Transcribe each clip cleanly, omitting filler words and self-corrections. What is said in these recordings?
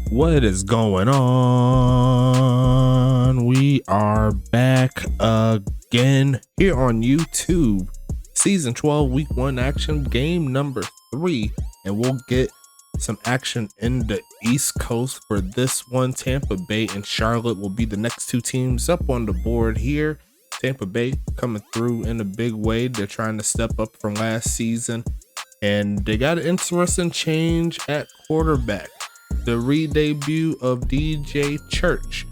What is going on? We are back again here on YouTube. Season 12, week 1 action, game number 3. And we'll get some action in the East Coast for this one. Tampa Bay and Charlotte will be the next two teams up on the board here. Tampa Bay coming through in a big way. They're trying to step up from last season. And they got an interesting change at quarterback. The re-debut of DJ Church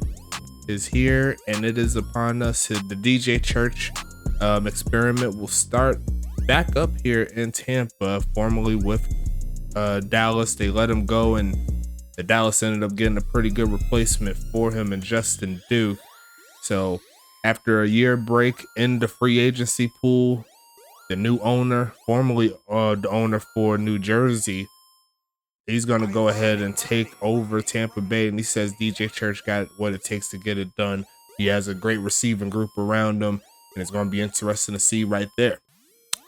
is here, and it is upon us. The DJ Church experiment will start back up here in Tampa, formerly with Dallas. They let him go, and the Dallas ended up getting a pretty good replacement for him in Justin Duke. So after a year break in the free agency pool, the new owner, formerly the owner for New Jersey, he's going to go ahead and take over Tampa Bay, and he says DJ Church got what it takes to get it done. He has a great receiving group around him, and it's going to be interesting to see right there.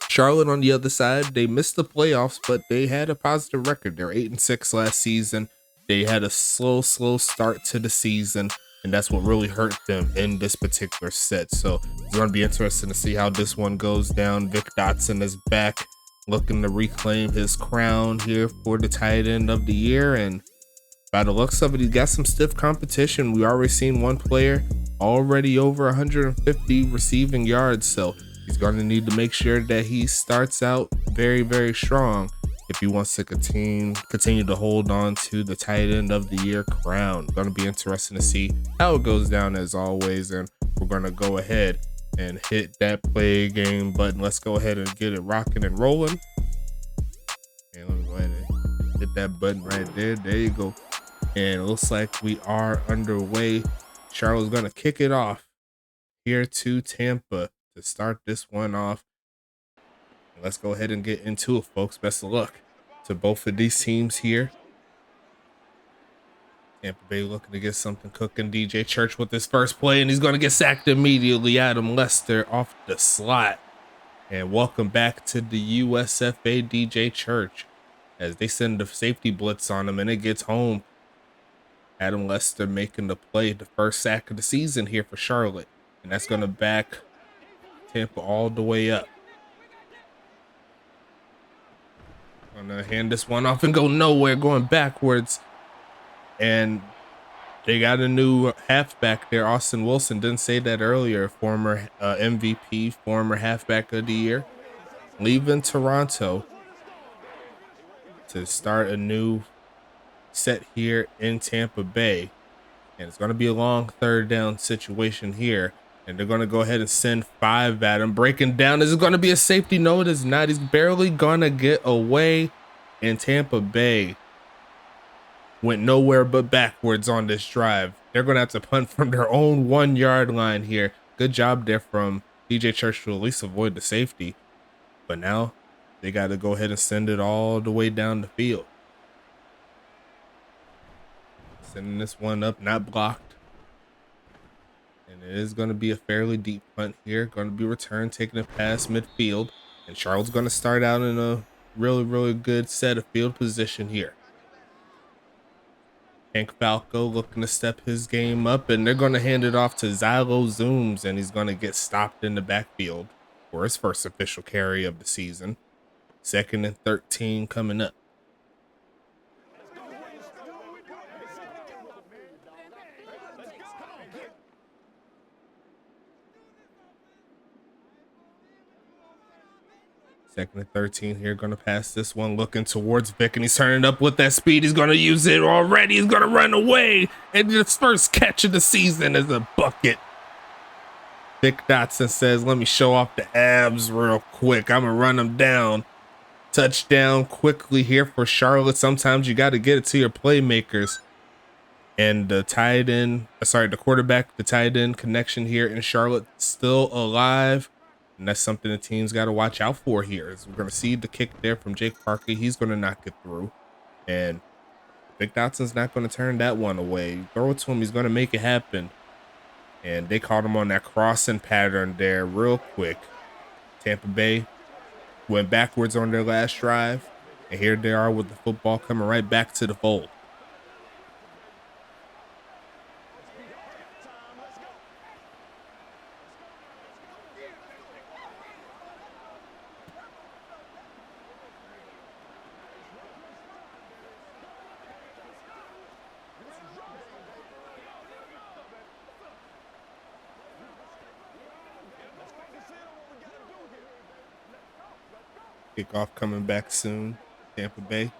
Charlotte on the other side, they missed the playoffs, but they had a positive record. They're 8-6 last season. They had a slow start to the season, and that's what really hurt them in this particular set. So it's going to be interesting to see how this one goes down. Vic Dotson is back, looking to reclaim his crown here for the tight end of the year, and by the looks of it, he got some stiff competition. We already seen one player already over 150 receiving yards, so he's going to need to make sure that he starts out very strong if he wants to continue to hold on to the tight end of the year crown. Going to be interesting to see how it goes down as always, and we're going to go ahead and hit that play game button. Let's go ahead and get it rocking and rolling. And let me go ahead and hit that button right there. There you go. And it looks like we are underway. Charlotte's going to kick it off here to Tampa to start this one off. And let's go ahead and get into it, folks. Best of luck to both of these teams here. Tampa Bay looking to get something cooking. DJ Church with his first play, and he's going to get sacked immediately. Adam Lester off the slot. And welcome back to the USFA DJ Church as they send the safety blitz on him, and it gets home. Adam Lester making the play, the first sack of the season here for Charlotte. And that's going to back Tampa all the way up. Gonna hand this one off and go nowhere, going backwards. And they got a new halfback there, Austin Wilson. Didn't say that earlier. Former MVP, former halfback of the year, leaving Toronto to start a new set here in Tampa Bay. And it's going to be a long third down situation here. And they're going to go ahead and send 5 at him. Breaking down. Is it going to be a safety? No, it is not. He's barely going to get away. And Tampa Bay went nowhere but backwards on this drive. They're going to have to punt from their own 1-yard line here. Good job there from DJ Church to at least avoid the safety. But now they got to go ahead and send it all the way down the field. Sending this one up, not blocked. And it is going to be a fairly deep punt here. Going to be returned, taking it past midfield. And Charlotte's going to start out in a really good set of field position here. Hank Falco looking to step his game up, and they're going to hand it off to Zylo Zooms, and he's going to get stopped in the backfield for his first official carry of the season. 2nd and 13 coming up. Second and 13 here, going to pass this one, looking towards Vic, and he's turning up with that speed. He's going to use it already. He's going to run away, and his first catch of the season is a bucket. Vic Dotson says, let me show off the abs real quick. I'm going to run him down. Touchdown quickly here for Charlotte. Sometimes you got to get it to your playmakers. And the quarterback, the tight end connection here in Charlotte still alive. And that's something the team's got to watch out for here. We're going to see the kick there from Jake Parker. He's going to knock it through. And Vic Dotson's not going to turn that one away. Throw it to him. He's going to make it happen. And they caught him on that crossing pattern there real quick. Tampa Bay went backwards on their last drive. And here they are with the football coming right back to the fold. Kickoff coming back soon. Tampa Bay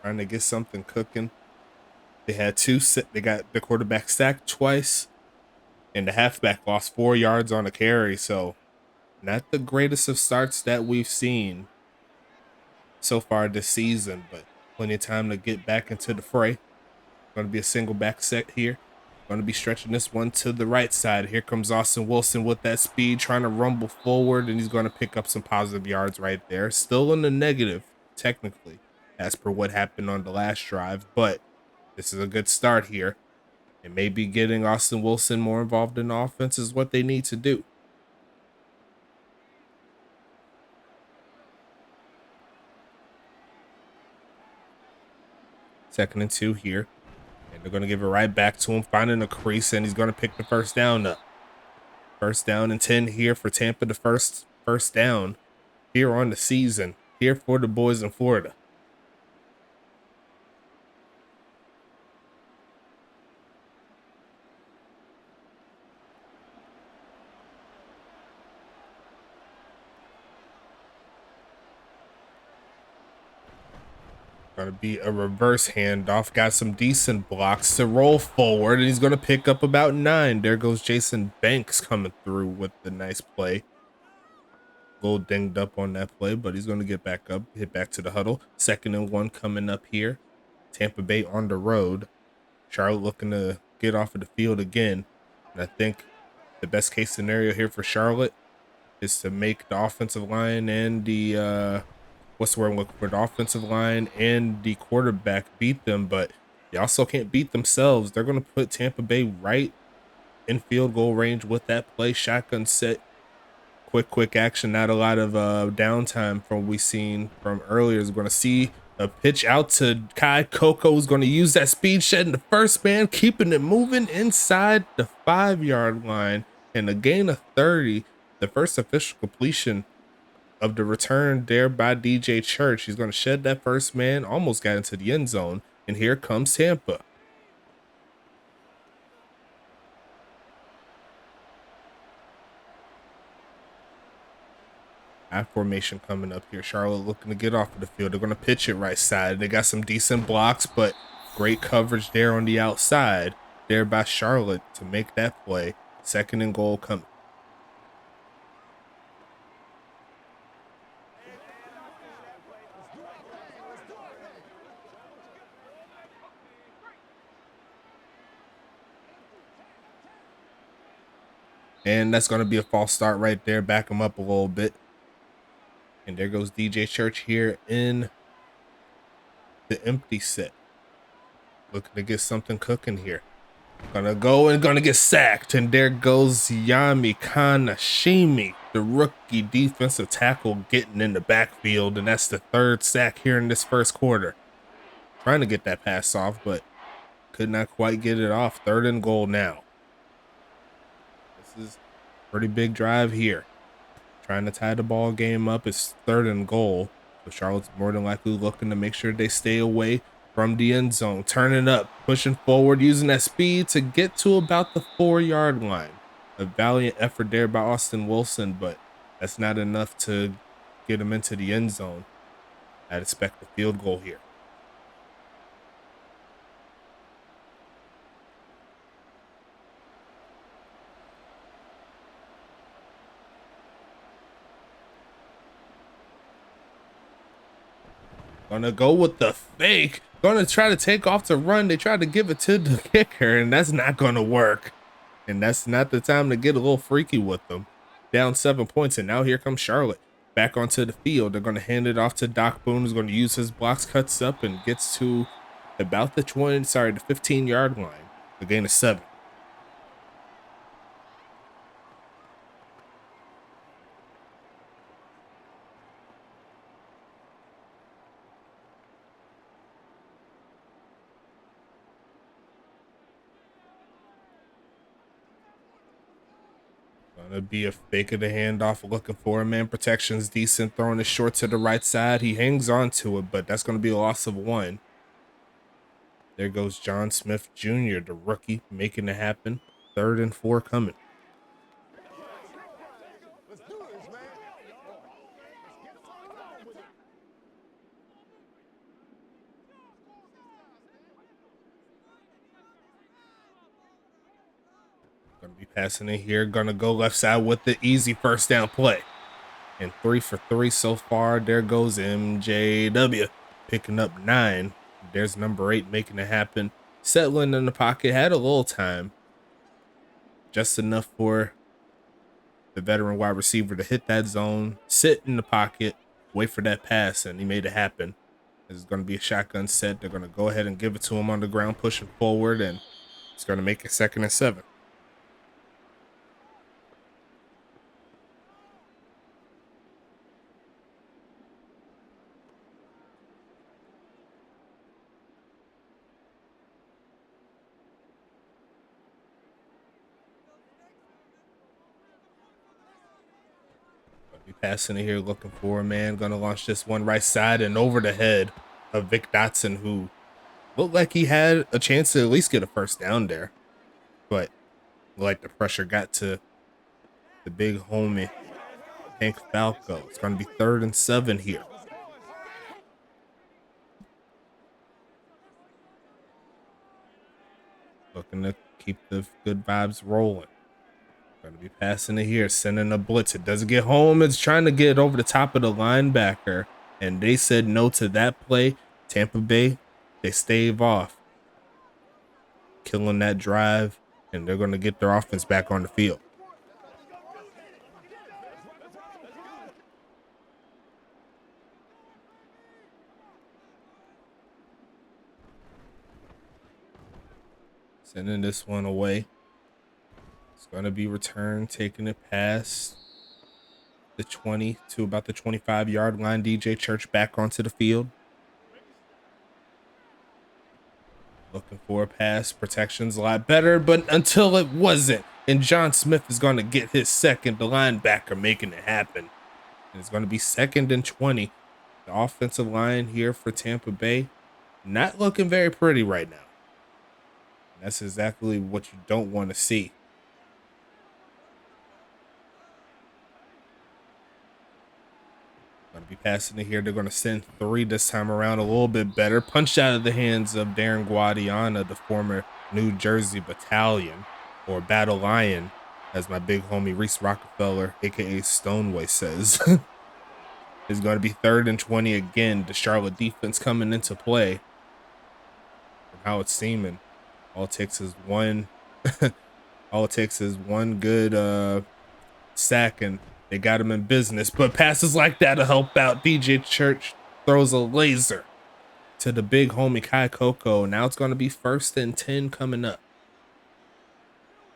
trying to get something cooking. They had they got the quarterback sacked twice, and the halfback lost 4 yards on a carry. So not the greatest of starts that we've seen so far this season, but plenty of time to get back into the fray. Going to be a single back set here. Going to be stretching this one to the right side. Here comes Austin Wilson with that speed, trying to rumble forward, and he's going to pick up some positive yards right there. Still in the negative, technically, as per what happened on the last drive, but this is a good start here. And maybe getting Austin Wilson more involved in the offense is what they need to do. Second and 2 here. And they're going to give it right back to him, finding a crease, and he's going to pick the first down up. First down and 10 here for Tampa, the first down here on the season, here for the boys in Florida. Going to be a reverse handoff. Got some decent blocks to roll forward, and he's going to pick up about 9. There goes Jason Banks coming through with the nice play. A little dinged up on that play, but he's going to get back up, hit back to the huddle. 2nd and 1 coming up here. Tampa Bay on the road. Charlotte looking to get off of the field again. And I think the best case scenario here for Charlotte is to make the offensive line and the what's the word I'm looking for? The offensive line and the quarterback beat them, but they also can't beat themselves. They're going to put Tampa Bay right in field goal range with that play. Shotgun set, quick action, not a lot of downtime from what we've seen from earlier. Is going to see a pitch out to Kai Coco, who's going to use that speed shed in the first man, keeping it moving inside the 5-yard line, and a gain of 30. The first official completion of the return there by DJ Church. He's going to shed that first man, almost got into the end zone, and here comes Tampa. I formation coming up here. Charlotte looking to get off of the field. They're going to pitch it right side. They got some decent blocks, but great coverage there on the outside there by Charlotte to make that play. 2nd and goal coming. And that's going to be a false start right there. Back him up a little bit. And there goes DJ Church here in the empty set. Looking to get something cooking here. Gonna go and gonna get sacked. And there goes Yami Kanashimi, the rookie defensive tackle, getting in the backfield. And that's the 3rd sack here in this first quarter. Trying to get that pass off, but could not quite get it off. 3rd and goal now. This is a pretty big drive here. Trying to tie the ball game up. It's 3rd and goal. So Charlotte's more than likely looking to make sure they stay away from the end zone. Turning up, pushing forward, using that speed to get to about the 4-yard line. A valiant effort there by Austin Wilson, but that's not enough to get him into the end zone. I'd expect a field goal here. Gonna go with the fake. Gonna try to take off to run. They tried to give it to the kicker, and that's not gonna work. And that's not the time to get a little freaky with them. Down 7 points, and now here comes Charlotte. Back onto the field. They're gonna hand it off to Doc Boone, who's gonna use his blocks, cuts up, and gets to about the 15-yard line. A gain of 7. Gonna be a fake of the handoff, looking for him. Man protection's decent, throwing it short to the right side. He hangs on to it, but that's gonna be a loss of 1. There goes John Smith Jr., the rookie, making it happen. 3rd and 4 coming. Gonna be passing it here. Gonna go left side with the easy first down play. And 3 for 3 so far. There goes MJW picking up 9. There's number 8 making it happen. Settling in the pocket. Had a little time. Just enough for the veteran wide receiver to hit that zone, sit in the pocket, wait for that pass, and he made it happen. This is going to be a shotgun set. They're going to go ahead and give it to him on the ground, pushing forward, and it's going to make it 2nd and 7. Be passing it here, looking for a man. Gonna launch this one right side and over the head of Vic Dotson, who looked like he had a chance to at least get a first down there, but like the pressure got to the big homie Hank Falco. It's gonna be 3rd and 7 here. Looking to keep the good vibes rolling. Going to be passing it here, sending a blitz. It doesn't get home. It's trying to get over the top of the linebacker, and they said no to that play. Tampa Bay, they stave off, killing that drive, and they're going to get their offense back on the field. Sending this one away. It's going to be returned, taking it past the 20 to about the 25-yard line. DJ Church back onto the field. Looking for a pass. Protection's a lot better, but until it wasn't. And John Smith is going to get his 2nd. The linebacker making it happen. And it's going to be 2nd and 20. The offensive line here for Tampa Bay, not looking very pretty right now. And that's exactly what you don't want to see. Going to be passing it here. They're going to send 3 this time around, a little bit better. Punched out of the hands of Darren Guadiana, the former New Jersey Battalion, or Battle Lion, as my big homie Reese Rockefeller, a.k.a. Stoneway, says. It's going to be 3rd and 20 again. The Charlotte defense coming into play. From how it's seeming, all it takes is one good sack, and they got him in business. But passes like that to help out. DJ Church throws a laser to the big homie Kai Coco. Now it's going to be 1st and 10 coming up.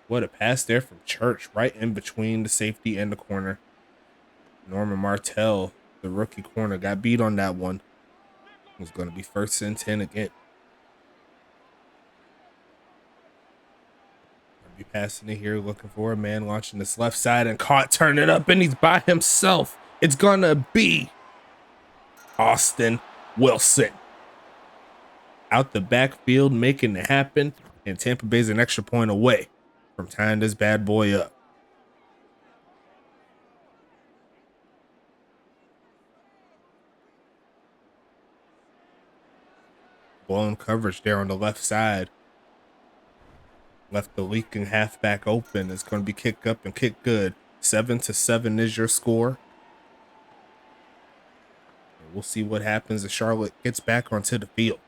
What a pass there from Church, right in between the safety and the corner. Norman Martell, the rookie corner, got beat on that one. It's going to be 1st and 10 again. Be passing it here, looking for a man, launching this left side and caught, turn it up, and he's by himself. It's gonna be Austin Wilson out the backfield, making it happen, and Tampa Bay's an extra point away from tying this bad boy up. Blown coverage there on the left side. Left the leaking halfback open. It's going to be kicked up and kicked good. 7-7 is your score. And we'll see what happens as Charlotte gets back onto the field.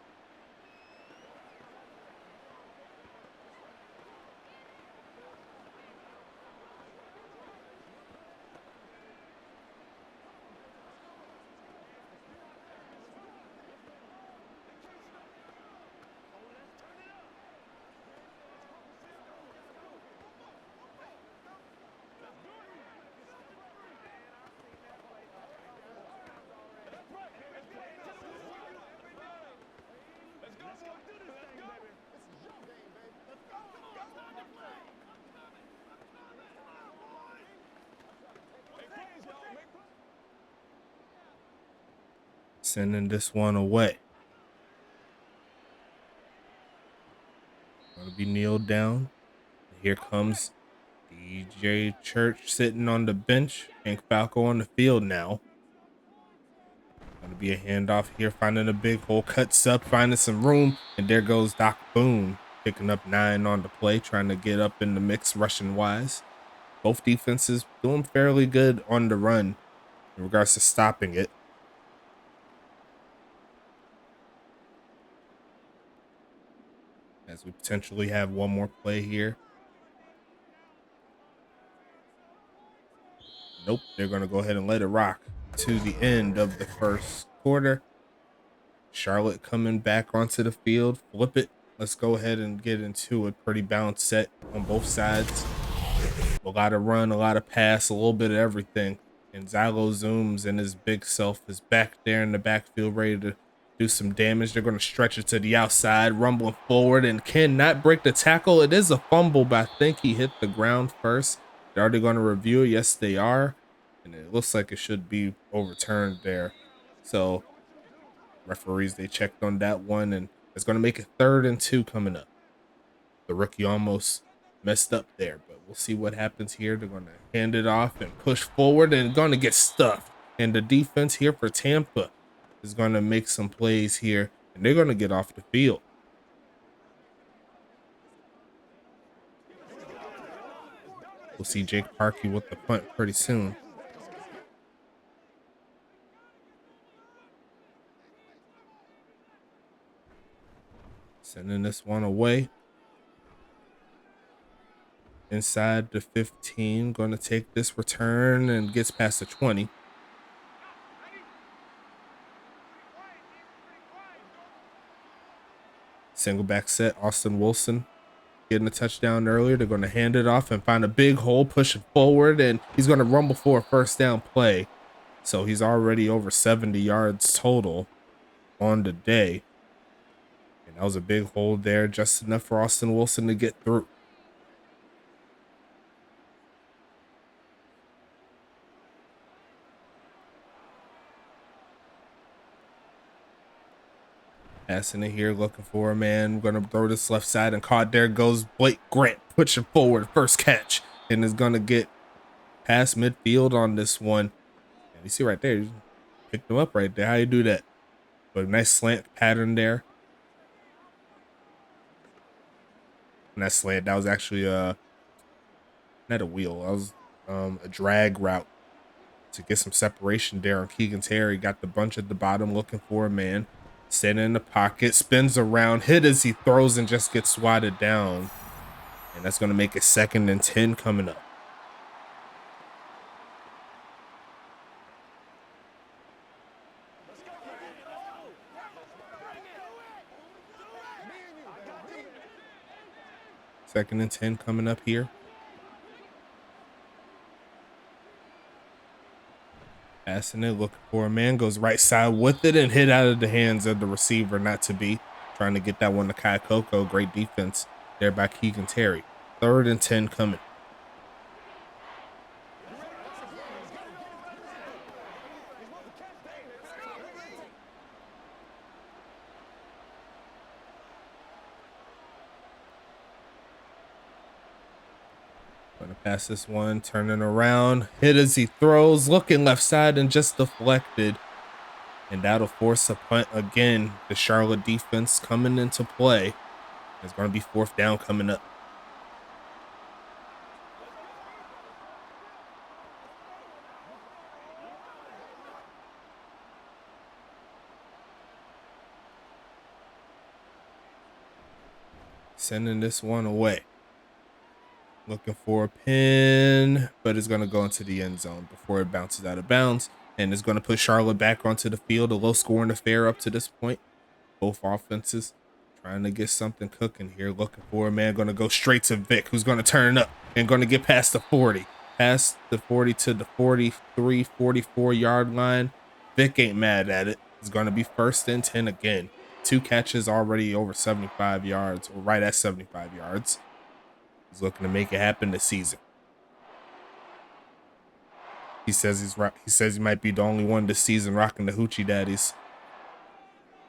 Sending this one away. Gonna be kneeled down. Here comes DJ Church sitting on the bench. Hank Falco on the field now. Gonna be a handoff here, finding a big hole, cuts up, finding some room, and there goes Doc Boone picking up 9 on the play, trying to get up in the mix rushing wise. Both defenses doing fairly good on the run in regards to stopping it. As we potentially have one more play here. Nope, they're going to go ahead and let it rock to the end of the first quarter. Charlotte coming back onto the field, flip it. Let's go ahead and get into a pretty balanced set on both sides. A lot of run, a lot of pass, a little bit of everything. And Xylo zooms and his big self is back there in the backfield, ready to do some damage. They're going to stretch it to the outside, rumbling forward, and cannot break the tackle. It is a fumble, but I think he hit the ground first. They're already going to review it. Yes, they are. And it looks like it should be overturned there. So referees, they checked on that one, and it's going to make it 3rd and 2 coming up. The rookie almost messed up there, but we'll see what happens here. They're going to hand it off and push forward and going to get stuffed. And the defense here for Tampa is going to make some plays here, and they're going to get off the field. We'll see Jake Parkey with the punt pretty soon. Sending this one away. Inside the 15, going to take this return and gets past the 20. Single back set, Austin Wilson getting a touchdown earlier. They're going to hand it off and find a big hole, push it forward, and he's going to rumble for a first down play. So he's already over 70 yards total on the day. And that was a big hole there, just enough for Austin Wilson to get through. Passing it here, looking for a man. Going to throw this left side and caught. There goes Blake Grant, pushing forward, first catch, and is going to get past midfield on this one. And you see right there, you picked him up right there. How you do that? But nice slant pattern there. And that slant, that was actually not a wheel. That was a drag route to get some separation there on Keegan Terry. Got the bunch at the bottom, looking for a man. Standing in the pocket, spins around, hit as he throws, and just gets swatted down. And that's going to make it 2nd and 10 coming up. Second and 10 coming up here. Passing it, looking for a man, goes right side with it and hit out of the hands of the receiver, not to be. Trying to get that one to Kai Coco. Great defense there by Keegan Terry. 3rd and 10 coming. Going to pass this one, turning around, hit as he throws, looking left side and just deflected. And that'll force a punt again. The Charlotte defense coming into play. It's going to be 4th down coming up. Sending this one away. Looking for a pin, but it's going to go into the end zone before it bounces out of bounds. And it's going to put Charlotte back onto the field. A low scoring affair up to this point. Both offenses trying to get something cooking here. Looking for a man, going to go straight to Vic, who's going to turn up and going to get past the 40. Past the 40 to the 43, 44 yard line. Vic ain't mad at it. It's going to be 1st and 10 again. 2 catches already over 75 yards, or right at 75 yards. He's looking to make it happen this season. He says he might be the only one this season rocking the hoochie daddies.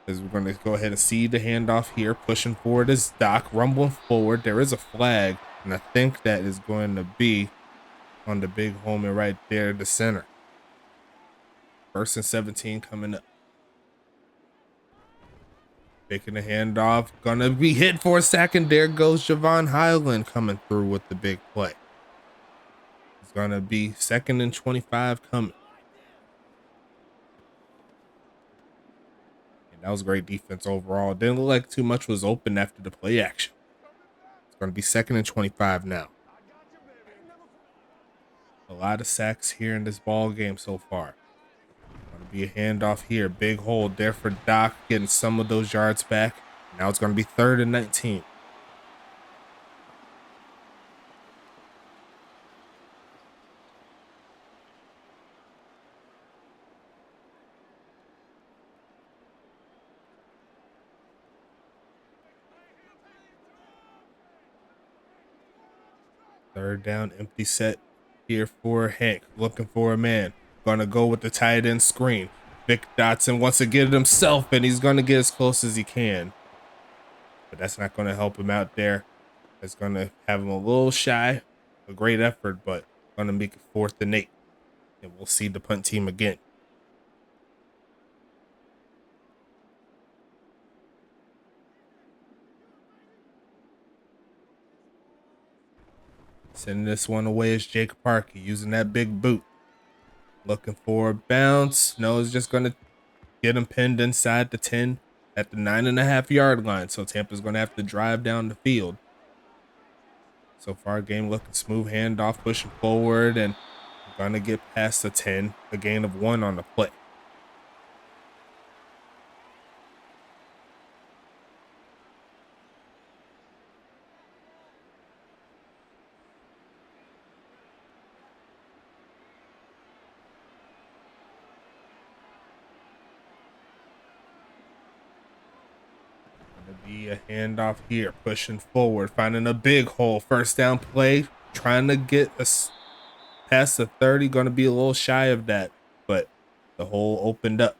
As we're going to go ahead and see the handoff here. Pushing forward is Doc, rumbling forward. There is a flag, and I think that is going to be on the big homie right there, the center. 1st and 17 coming up. Picking the handoff, gonna be hit for a second. There goes Javon Highland coming through with the big play. It's gonna be 2nd and 25 coming. And that was great defense overall. Didn't look like too much was open after the play action. It's gonna be 2nd and 25 now. A lot of sacks here in this ball game so far. Gonna be a handoff here. Big hold there for Doc, getting some of those yards back. Now it's gonna be 3rd and 19. Third down, empty set here for Hank. Looking for a man. Gonna go with the tight end screen. Vic Dotson wants to get it himself, and he's gonna get as close as he can. But that's not gonna help him out there. It's gonna have him a little shy. A great effort, but gonna make it 4th and 8. And we'll see the punt team again. Sending this one away is Jake Parker using that big boot. Looking for a bounce. No, it's just going to get him pinned inside the 10 at the 9.5-yard line. So Tampa's going to have to drive down the field. So far, game looking smooth. Handoff, pushing forward, and going to get past the 10. A gain of 1 on the play. Be a handoff here, pushing forward, finding a big hole. 1st down play, trying to get us past the 30. Going to be a little shy of that, but the hole opened up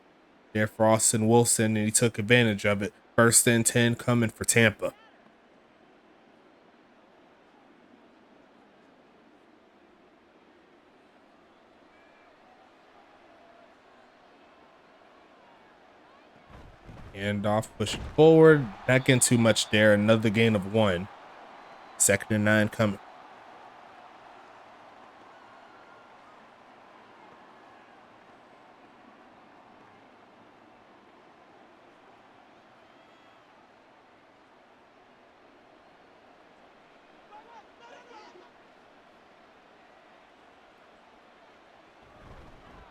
there for Austin Wilson, and he took advantage of it. 1st and 10 coming for Tampa. Handoff, pushing forward, not getting too much there. Another gain of 1. 2nd and 9 coming.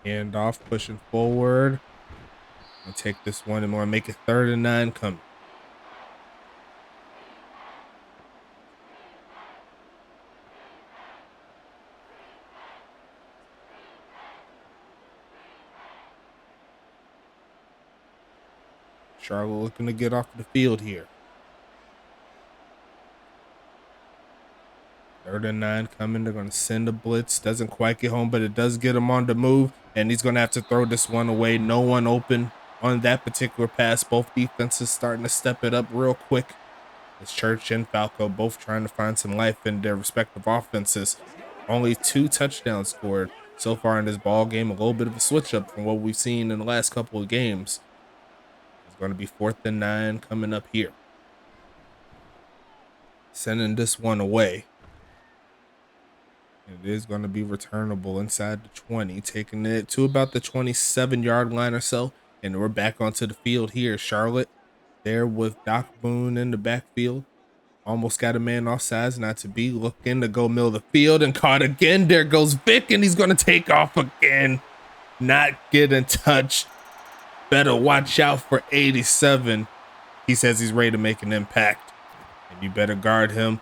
Handoff, pushing forward. I'll take this one and more, make it 3rd and 9 coming. Charlotte looking to get off the field here. 3rd and 9 coming. They're going to send a blitz. Doesn't quite get home, but it does get him on the move. And he's going to have to throw this one away. No one open on that particular pass. Both defenses starting to step it up real quick. It's Church and Falco both trying to find some life in their respective offenses. Only 2 touchdowns scored so far in this ball game. A little bit of a switch up from what we've seen in the last couple of games. It's going to be 4th and 9 coming up here. Sending this one away. It is going to be returnable inside the 20, taking it to about the 27-yard line or so. And we're back onto the field here. Charlotte there with Doc Boone in the backfield. Almost got a man off sides, not to be. Looking to go middle of the field and caught again. There goes Vic, and he's going to take off again. Not getting touched. Better watch out for 87. He says he's ready to make an impact. And you better guard him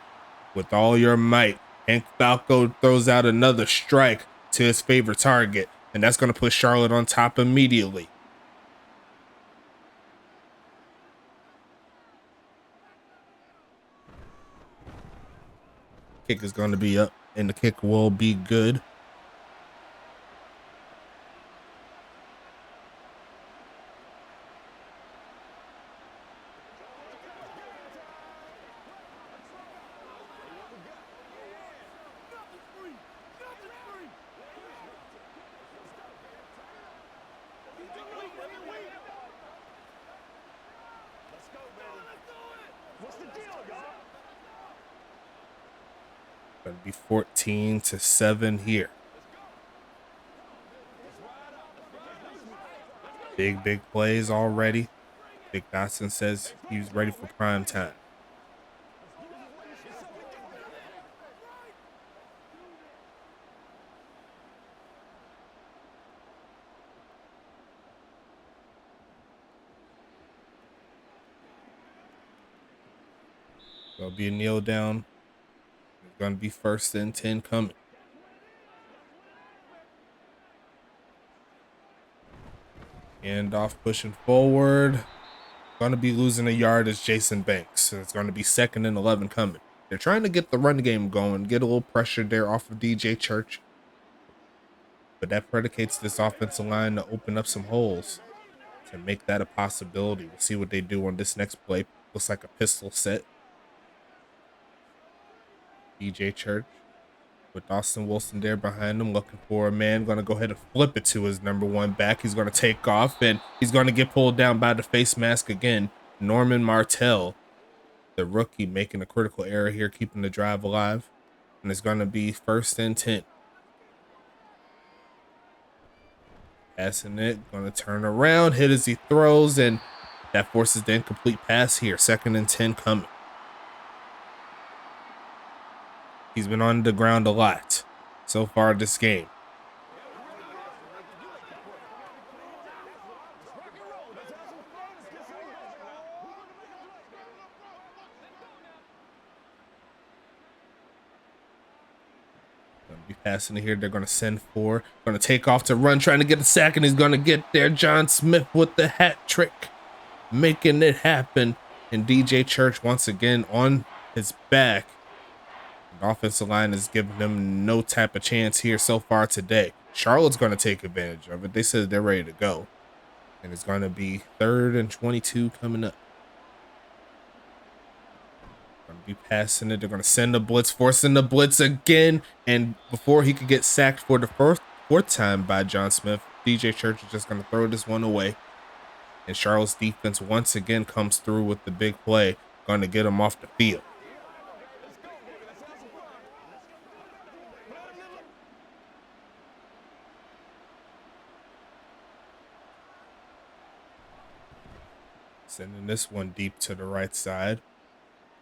with all your might. Hank Falco throws out another strike to his favorite target. And that's going to put Charlotte on top immediately. Kick is going to be up, and the kick will be good. Gonna be 14-7 here. Big plays already. Vic Dotson says he's ready for prime time. There'll be a kneel down. It's gonna be 1st and 10 coming. Handoff pushing forward. Gonna be losing a yard as Jason Banks. And it's gonna be 2nd and 11 coming. They're trying to get the run game going, get a little pressure there off of DJ Church. But that predicates this offensive line to open up some holes to make that a possibility. We'll see what they do on this next play. Looks like a pistol set. DJ Church with Austin Wilson there behind him, looking for a man. Going to go ahead and flip it to his number 1 back. He's going to take off, and he's going to get pulled down by the face mask again. Norman Martell, the rookie, making a critical error here, keeping the drive alive. And it's going to be 1st and 10. Passing it, going to turn around, hit as he throws, and that forces the incomplete pass here. 2nd and 10 coming. He's been on the ground a lot so far this game. Gonna be passing it here. They're gonna send 4. Gonna take off to run, trying to get a sack, and he's gonna get there. John Smith with the hat trick, making it happen. And DJ Church once again on his back. The offensive line is giving them no type of chance here so far today. Charlotte's going to take advantage of it. They said they're ready to go. And it's going to be 3rd and 22 coming up. Going to be passing it. They're going to send the blitz, forcing the blitz again. And before he could get sacked for the fourth time by John Smith, DJ Church is just going to throw this one away. And Charlotte's defense once again comes through with the big play. Going to get him off the field. Sending this one deep to the right side.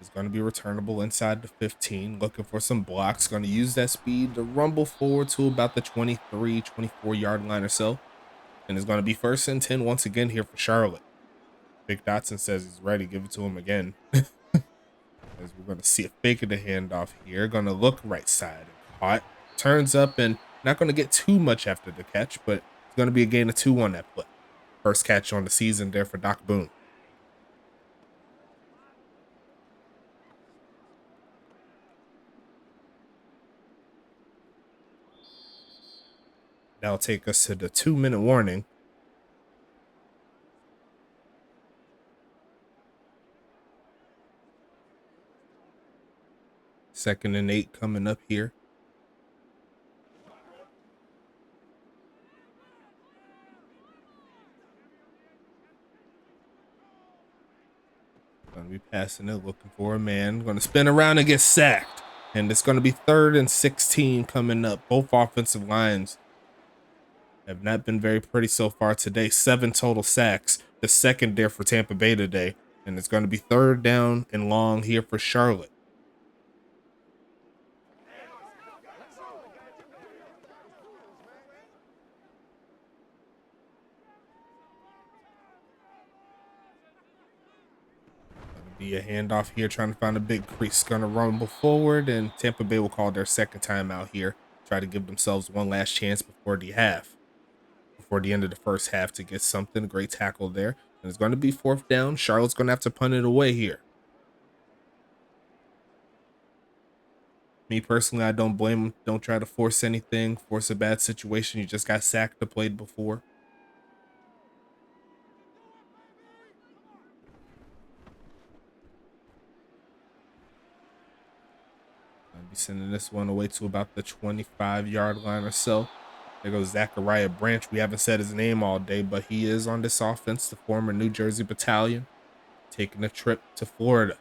It's going to be returnable inside the 15. Looking for some blocks. Going to use that speed to rumble forward to about the 23, 24-yard line or so. And it's going to be 1st and 10 once again here for Charlotte. Vic Dotson says he's ready. Give it to him again. As we're going to see a fake of the handoff here. Going to look right side. Caught. Turns up and not going to get too much after the catch, but it's going to be a gain of 2 on that play. First catch on the season there for Doc Boone. That'll take us to the 2-minute warning. Second and 8 coming up here. Going to be passing it, looking for a man. Going to spin around and get sacked. And it's going to be 3rd and 16 coming up. Both offensive lines have not been very pretty so far today. 7 total sacks. The second there for Tampa Bay today. And it's going to be 3rd down and long here for Charlotte. Be a handoff here, trying to find a big crease. Going to rumble forward, and Tampa Bay will call their second time out here. Try to give themselves one last chance before the end of the first half to get something. Great tackle there. And it's going to be 4th down. Charlotte's going to have to punt it away here. Me personally, I don't blame them. Don't try to force anything, force a bad situation. You just got sacked the play before. I'll be sending this one away to about the 25-yard line or so. There goes Zachariah Branch. We haven't said his name all day, but he is on this offense, the former New Jersey Battalion, taking a trip to Florida.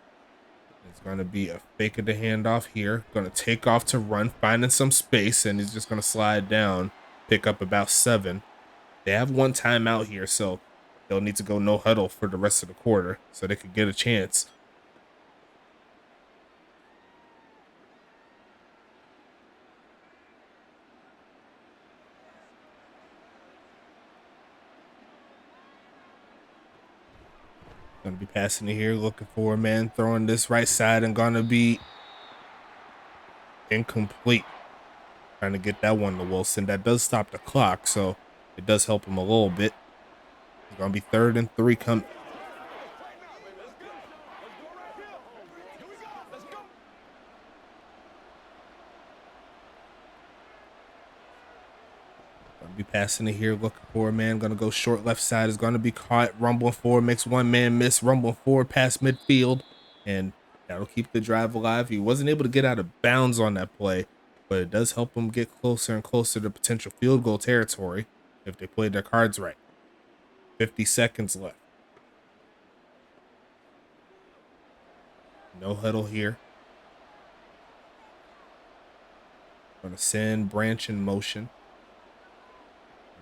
It's going to be a fake of the handoff here. Going to take off to run, finding some space, and he's just going to slide down, pick up about 7. They have one timeout here, so they'll need to go no huddle for the rest of the quarter so they could get a chance. Going to be passing it here, looking for a man, throwing this right side, and going to be incomplete. Trying to get that one to Wilson. That does stop the clock, so it does help him a little bit. It's going to be 3rd and 3 come. Going to be passing it here, looking for a man. Going to go short left side. Is going to be caught. Rumbling forward, makes one man miss. Rumbling forward past midfield, and that'll keep the drive alive. He wasn't able to get out of bounds on that play, but it does help him get closer and closer to potential field goal territory if they played their cards right. 50 seconds left. No huddle here. Going to send Branch in motion.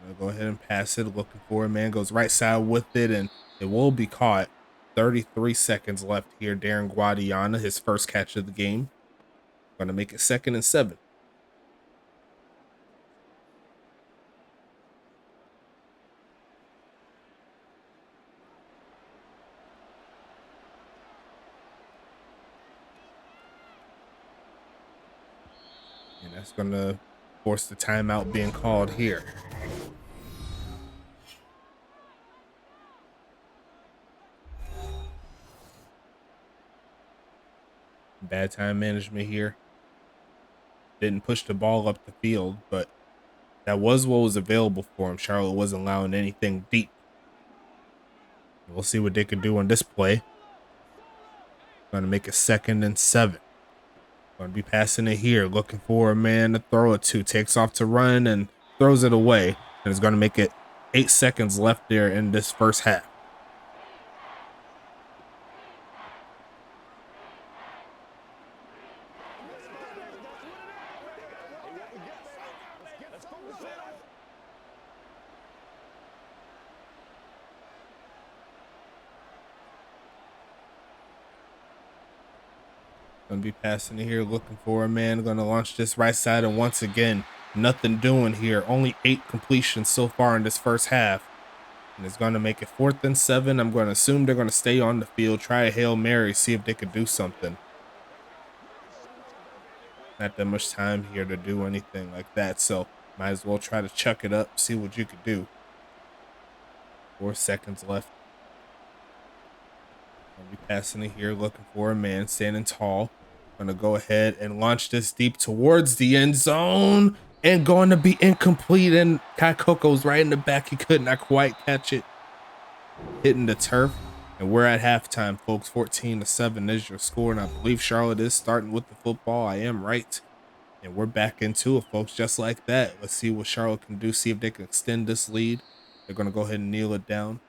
Going to go ahead and pass it. Looking for a man. Goes right side with it, and it will be caught. 33 seconds left here. Darren Guadiana, his first catch of the game. Going to make it 2nd and 7. And that's going to force the timeout being called here. Bad time management here. Didn't push the ball up the field, but that was what was available for him. Charlotte wasn't allowing anything deep. We'll see what they can do on this play. Going to make it 2nd and 7. Going to be passing it here, looking for a man to throw it to. Takes off to run and throws it away. And it's going to make it 8 seconds left there in this first half. Going to be passing it here, looking for a man. Going to launch this right side, and once again, nothing doing here. Only 8 completions so far in this first half. And it's going to make it 4th and 7. I'm going to assume they're going to stay on the field, try a Hail Mary, see if they could do something. Not that much time here to do anything like that, so might as well try to chuck it up, see what you could do. 4 seconds left. I'll be passing it here, looking for a man, standing tall. Gonna go ahead and launch this deep towards the end zone, and going to be incomplete. And Kai Coco's right in the back. He could not quite catch it, hitting the turf. And we're at halftime, folks. 14-7 is your score, and I believe Charlotte is starting with the football. I am right. And we're back into it, folks, just like that. Let's see what Charlotte can do, see if they can extend this lead. They're going to go ahead and kneel it down.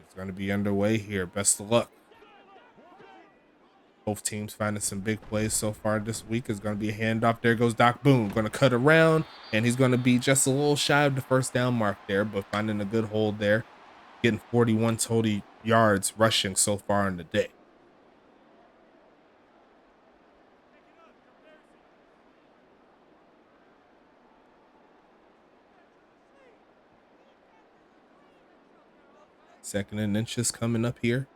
It's going to be underway here. Best of luck. Both teams finding some big plays so far this week. Is going to be a handoff. There goes Doc Boone. Going to cut around, and he's going to be just a little shy of the first down mark there, but finding a good hold there. Getting 41 total yards rushing so far in the day. Second and inches coming up here.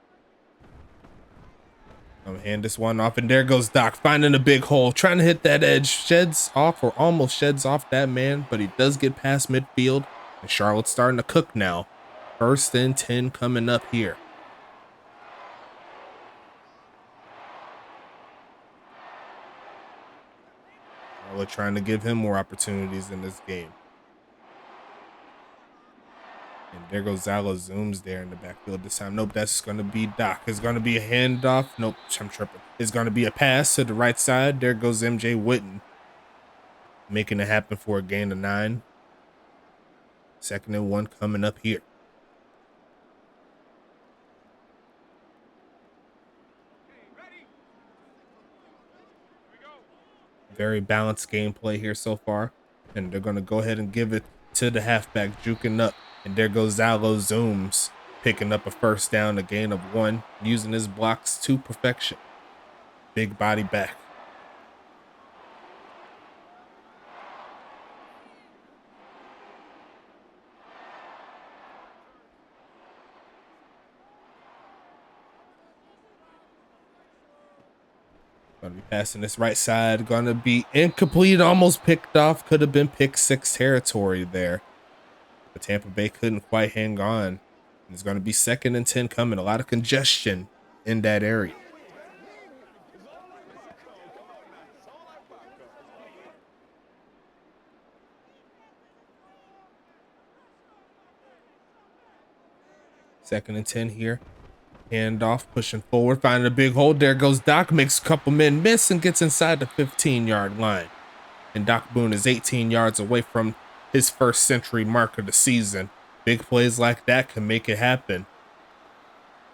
I'm gonna hand this one off, and there goes Doc, finding a big hole, trying to hit that edge. Sheds off, or almost sheds off that man, but he does get past midfield, and Charlotte's starting to cook now. 1st and 10 coming up here. Charlotte trying to give him more opportunities in this game. And there goes Zala, zooms there in the backfield this time. Nope, that's going to be Doc. It's going to be a handoff. Nope, I'm tripping. It's going to be a pass to the right side. There goes MJ Witten, making it happen for a gain of 9. 2nd and 1 coming up here. very balanced gameplay here so far. And they're going to go ahead and give it to the halfback, juking up. And there goes Zalo Zooms, picking up a first down, a gain of 1, using his blocks to perfection. Big body back. Gonna be passing this right side. Gonna be incomplete. Almost picked off. Could have been pick 6 territory there. But Tampa Bay couldn't quite hang on. It's gonna be 2nd and 10 coming. A lot of congestion in that area. Second and 10 here. Handoff, pushing forward, finding a big hole. There goes Doc, makes a couple men miss and gets inside the 15-yard line. And Doc Boone is 18 yards away from his first century mark of the season. Big plays like that can make it happen.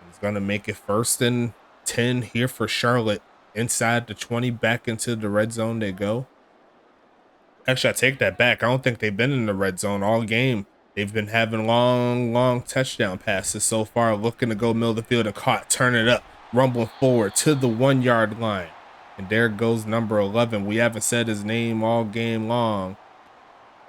He's going to make it 1st and 10 here for Charlotte. Inside the 20, back into the red zone they go. Actually, I take that back. I don't think they've been in the red zone all game. They've been having long touchdown passes so far, looking to go middle of the field and caught, turn it up, rumbling forward to the 1-yard line. And there goes number 11. We haven't said his name all game long.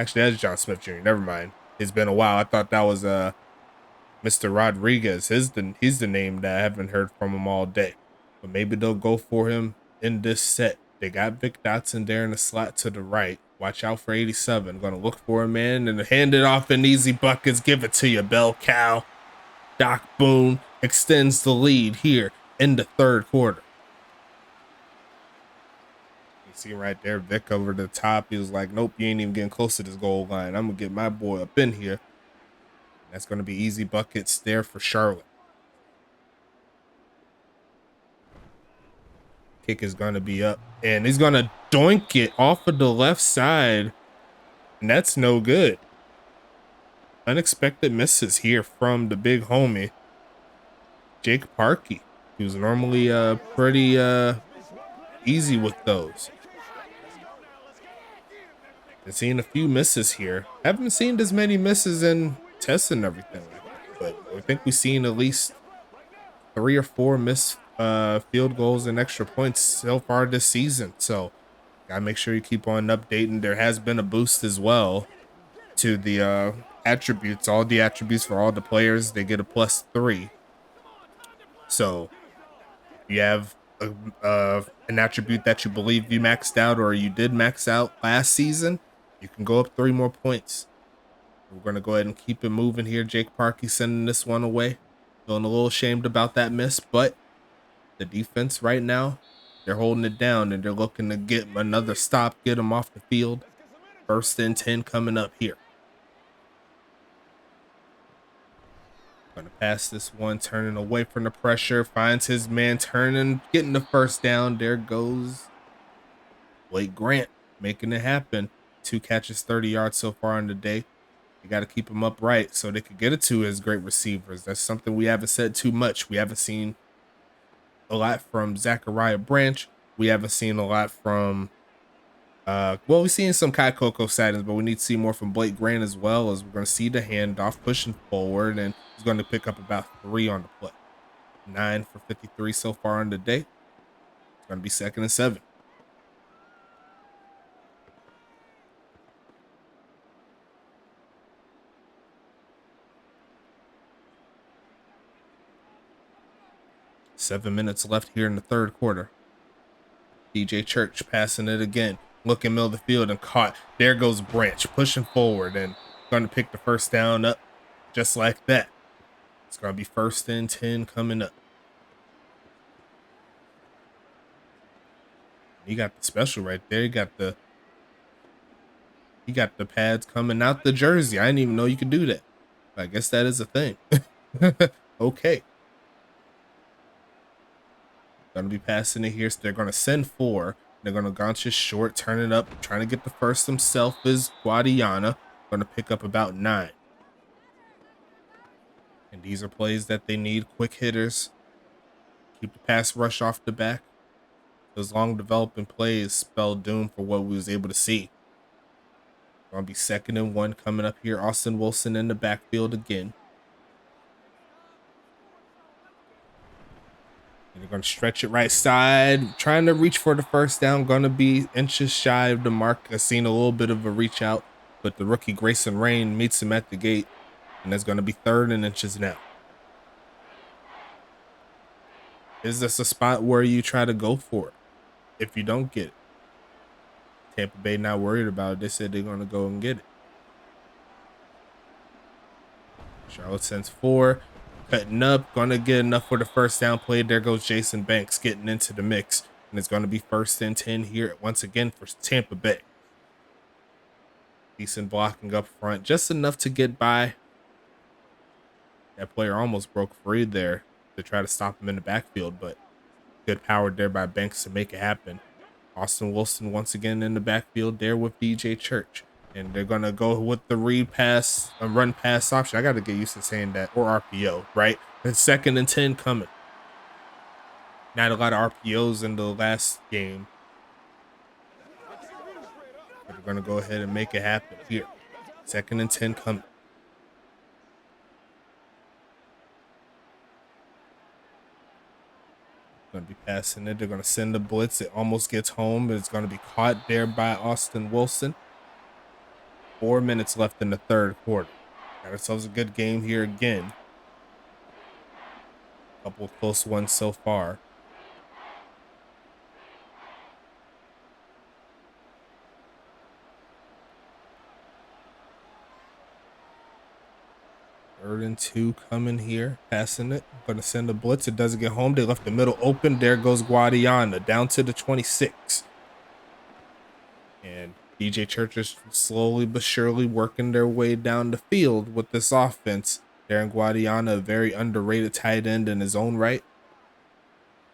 Actually, that's John Smith Jr. Never mind. It's been a while. I thought that was Mr. Rodriguez. He's the name that I haven't heard from him all day. But maybe they'll go for him in this set. They got Vic Dotson there in the slot to the right. Watch out for 87. Going to look for a man and hand it off in easy buckets. Give it to you, bell cow. Doc Boone extends the lead here in the 3rd quarter. You see right there, Vic over the top. He was like, nope, you ain't even getting close to this goal line. I'm going to get my boy up in here. That's going to be easy buckets there for Charlotte. Kick is going to be up. And he's going to doink it off of the left side. And that's no good. Unexpected misses here from the big homie, Jake Parkey, who's normally pretty easy with those. Been seeing a few misses here. Haven't seen as many misses in tests and everything like that, but I think we've seen at least 3 or 4 missed field goals and extra points so far this season. So gotta make sure you keep on updating. There has been a boost as well to the attributes, all the attributes for all the players. They get a +3. So you have an attribute that you believe you maxed out or you did max out last season, you can go up 3 more points. We're going to go ahead and keep it moving here. Jake Parkey sending this one away. Feeling a little ashamed about that miss, but the defense right now, they're holding it down and they're looking to get another stop, get them off the field. 1st and 10 coming up here. Gonna pass this one, turning away from the pressure, finds his man, turning, getting the 1st down. There goes Blake Grant, making it happen. 2 catches, 30 yards so far in the day. You got to keep them upright so they could get it to his great receivers. That's something we haven't said too much. We haven't seen a lot from Zachariah Branch. We haven't seen a lot from well, we've seen some Kai Coco sightings, but we need to see more from Blake Grant as well. As we're going to see the handoff pushing forward, and he's going to pick up about 3 on the play. 9 for 53 so far on the day. It's going to be 2nd and 7. Seven minutes left here in the 3rd quarter. DJ Church passing it again. Looking middle of the field and caught. There goes Branch pushing forward and going to pick the 1st down up just like that. It's going to be 1st and 10 coming up. He got the special right there. He got the pads coming out the jersey. I didn't even know you could do that. I guess that is a thing. Okay. Going to be passing it here. So they're going to send 4. They're going to launch it short, turn it up, trying to get the 1st himself is Guadiana. Going to pick up about 9. And these are plays that they need, quick hitters. Keep the pass rush off the back. Those long developing plays spelled doom for what we was able to see. Gonna be 2nd and 1 coming up here. Austin Wilson in the backfield again. And they're going to stretch it right side, trying to reach for the first down. Going to be inches shy of the mark. I've seen a little bit of a reach out, but the rookie Grayson Rain meets him at the gate, and that's going to be 3rd and inches now. Is this a spot where you try to go for it? If you don't get it, Tampa Bay not worried about it. They said they're going to go and get it. Charlotte sends 4. Cutting up, gonna get enough for the first down play. There goes Jason Banks getting into the mix, and it's gonna be 1st and 10 here once again for Tampa Bay. Decent blocking up front, just enough to get by. That player almost broke free there to try to stop him in the backfield, but good power there by Banks to make it happen. Austin Wilson once again in the backfield there with DJ Church. And they're going to go with the read pass, a run pass option. I got to get used to saying that, or RPO, right? And 2nd and 10 coming. Not a lot of RPOs in the last game. But they're going to go ahead and make it happen here. 2nd and 10 coming. Going to be passing it. They're going to send the blitz. It almost gets home, but it's going to be caught there by Austin Wilson. 4 minutes left in the 3rd quarter. Got ourselves a good game here again. Couple of close ones so far. Third and 2 coming here. Passing it. Going to send a blitz. It doesn't get home. They left the middle open. There goes Guadiana down to the 26. And DJ Church is slowly but surely working their way down the field with this offense. Darren Guadiana, a very underrated tight end in his own right.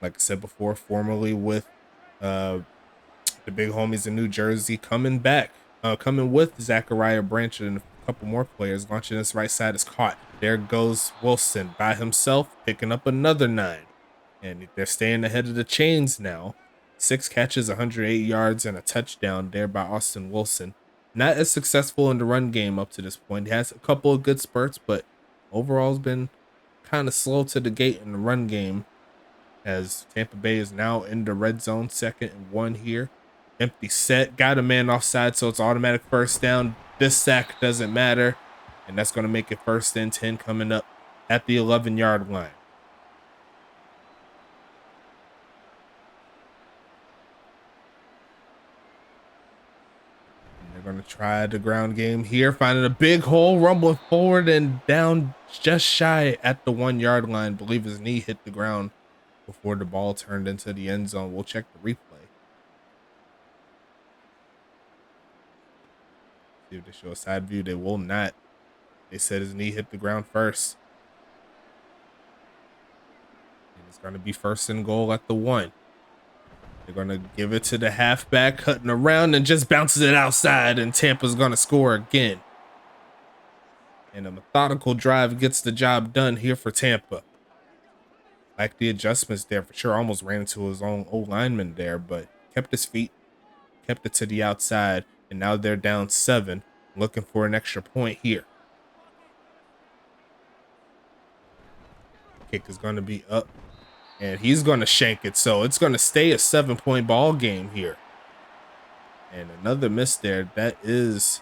Like I said before, formerly with the big homies in New Jersey, coming with Zachariah Branch and a couple more players. Launching this right side is caught. There goes Wilson by himself, picking up another 9. And they're staying ahead of the chains now. 6 catches, 108 yards, and a touchdown there by Austin Wilson. Not as successful in the run game up to this point. He has a couple of good spurts, but overall has been kind of slow to the gate in the run game, as Tampa Bay is now in the red zone. 2nd and 1 here. Empty set. Got a man offside, so it's automatic first down. This sack doesn't matter, and that's going to make it 1st and 10 coming up at the 11-yard line. They're going to try the ground game here, finding a big hole, rumbling forward and down just shy at the 1-yard line. I believe his knee hit the ground before the ball turned into the end zone. We'll check the replay. See if they show a side view. They will not. They said his knee hit the ground first. And it's going to be 1st and goal at the 1. They're going to give it to the halfback, cutting around and just bounces it outside, and Tampa's going to score again. And a methodical drive gets the job done here for Tampa. Like the adjustments there for sure. Almost ran into his own old lineman there, but kept his feet, kept it to the outside, and now they're down 7, looking for an extra point here. Kick is going to be up, and he's going to shank it, so it's going to stay a 7-point ball game here. And another miss there. That is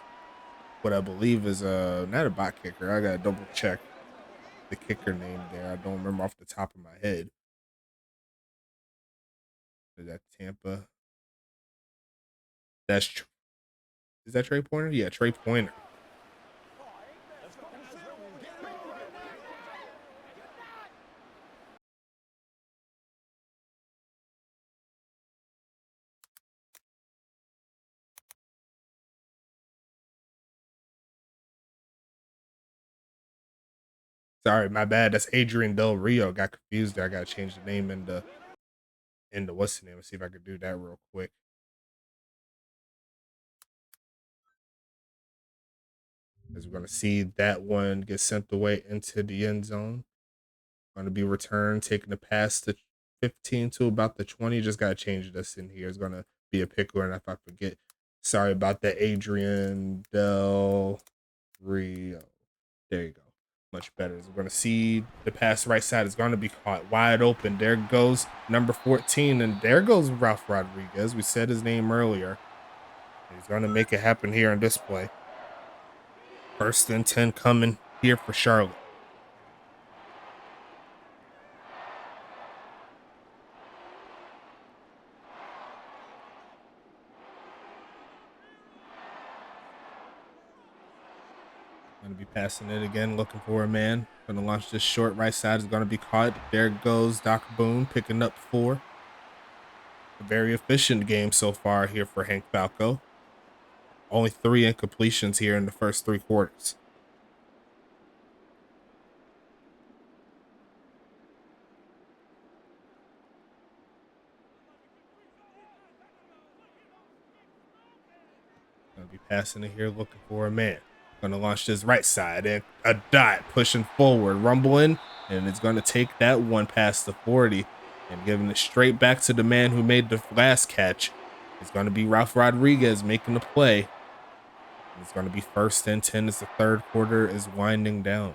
what I believe is not a bot kicker. I gotta double check the kicker name there. I don't remember off the top of my head. Is that Tampa? Is that Trey Pointer? Yeah, Trey Pointer. Sorry, my bad. That's Adrian Del Rio. Got confused there. I gotta change the name in the what's the name? Let's see if I could do that real quick. As we're gonna see that one get sent away into the end zone. Going to be returned, taking the pass to 15 to about the 20. Just gotta change this in here. It's gonna be a pickler, and if I forget, sorry about that, Adrian Del Rio. There you go. Much better. We're going to see the pass right side is going to be caught wide open. There goes number 14, and there goes Ralph Rodriguez. We said his name earlier. He's going to make it happen here in this play. 1st and 10 coming here for Charlotte. Going to be passing it again, looking for a man. Going to launch this short right side. Is going to be caught. There goes Doc Boone picking up 4. A very efficient game so far here for Hank Falco. Only 3 incompletions here in the first 3 quarters. Going to be passing it here, looking for a man. Going to launch this right side and a dot pushing forward, rumbling, and it's going to take that one past the 40 and giving it straight back to the man who made the last catch. It's going to be Ralph Rodriguez making the play. It's going to be 1st and 10 as the 3rd quarter is winding down.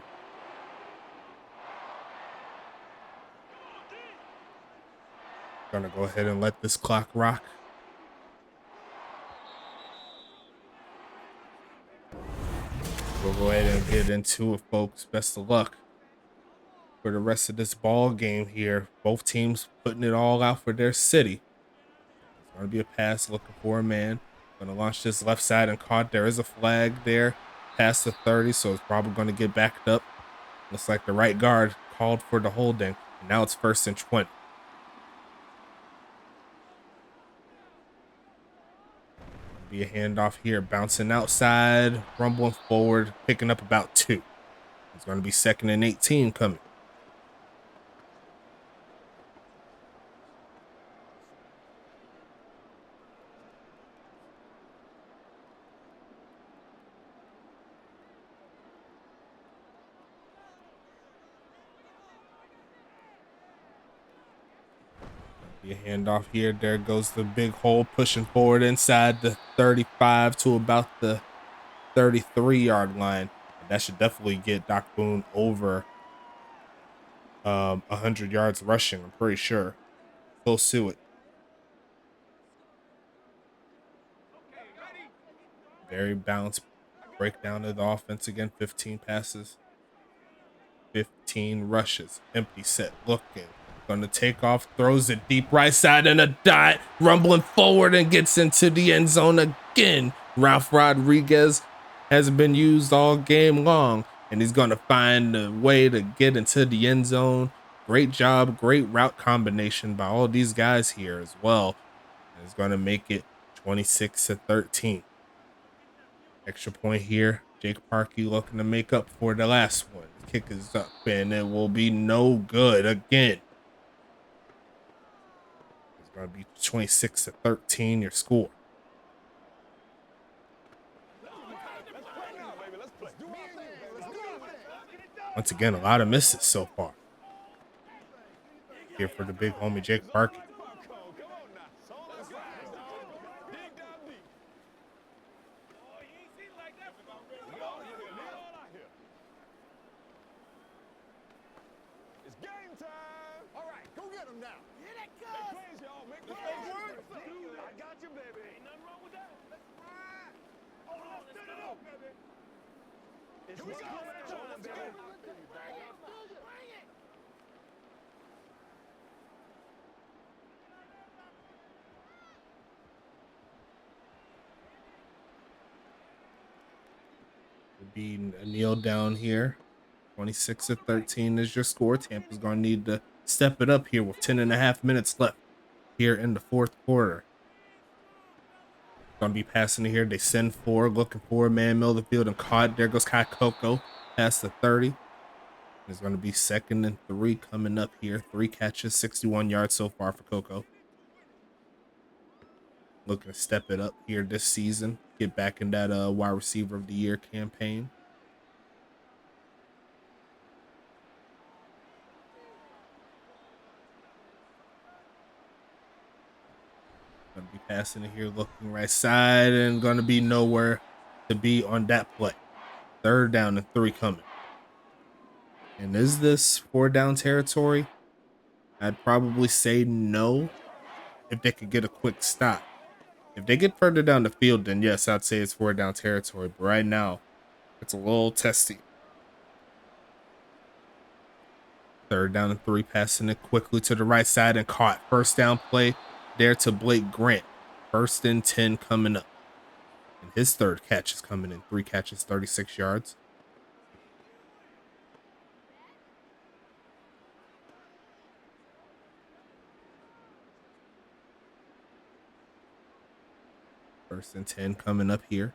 Going to go ahead and let this clock rock. We'll go ahead and get into it, folks. Best of luck for the rest of this ball game here. Both teams putting it all out for their city. It's going to be a pass looking for a man. Going to launch this left side and caught. There is a flag there past the 30, so it's probably going to get backed up. Looks like the right guard called for the holding. And now it's 1st and 20. Be a handoff here, bouncing outside, rumbling forward, picking up about 2. It's going to be 2nd and 18 coming. Be a handoff here. There goes the big hole, pushing forward inside the 35 to about the 33-yard line. And that should definitely get Doc Boone over 100 yards rushing, I'm pretty sure. Close to it. Very balanced breakdown of the offense again. 15 passes, 15 rushes, empty set, looking. Gonna take off, throws it deep right side and a dot, rumbling forward and gets into the end zone again. Ralph Rodriguez hasn't been used all game long, and he's gonna find a way to get into the end zone. Great job, great route combination by all these guys here as well. And it's gonna make it 26-13. Extra point here. Jake Parkey looking to make up for the last one. The kick is up, and it will be no good again. Going to be 26-13 your score. Once again, a lot of misses so far. Here for the big homie Jake Parkey. Be a kneel down here. 26-13 is your score. Tampa's going to need to step it up here with 10.5 minutes left here in the 4th quarter. Going to be passing it here. They send 4, looking for a man, middle of the field, and caught. There goes Kai Coco past the 30. There's going to be 2nd and 3 coming up here. 3 catches, 61 yards so far for Coco. Looking to step it up here this season. Get back in that wide receiver of the year campaign. Gonna be passing it here, looking right side, and gonna be nowhere to be on that play. 3rd down and 3 coming. And is this 4 down territory? I'd probably say no if they could get a quick stop. If they get further down the field, then yes, I'd say it's 4 down territory. But right now, it's a little testy. 3rd down and 3, passing it quickly to the right side and caught. 1st down play there to Blake Grant. 1st and 10 coming up. And his 3rd catch is coming in. 3 catches, 36 yards. First and 10 coming up here.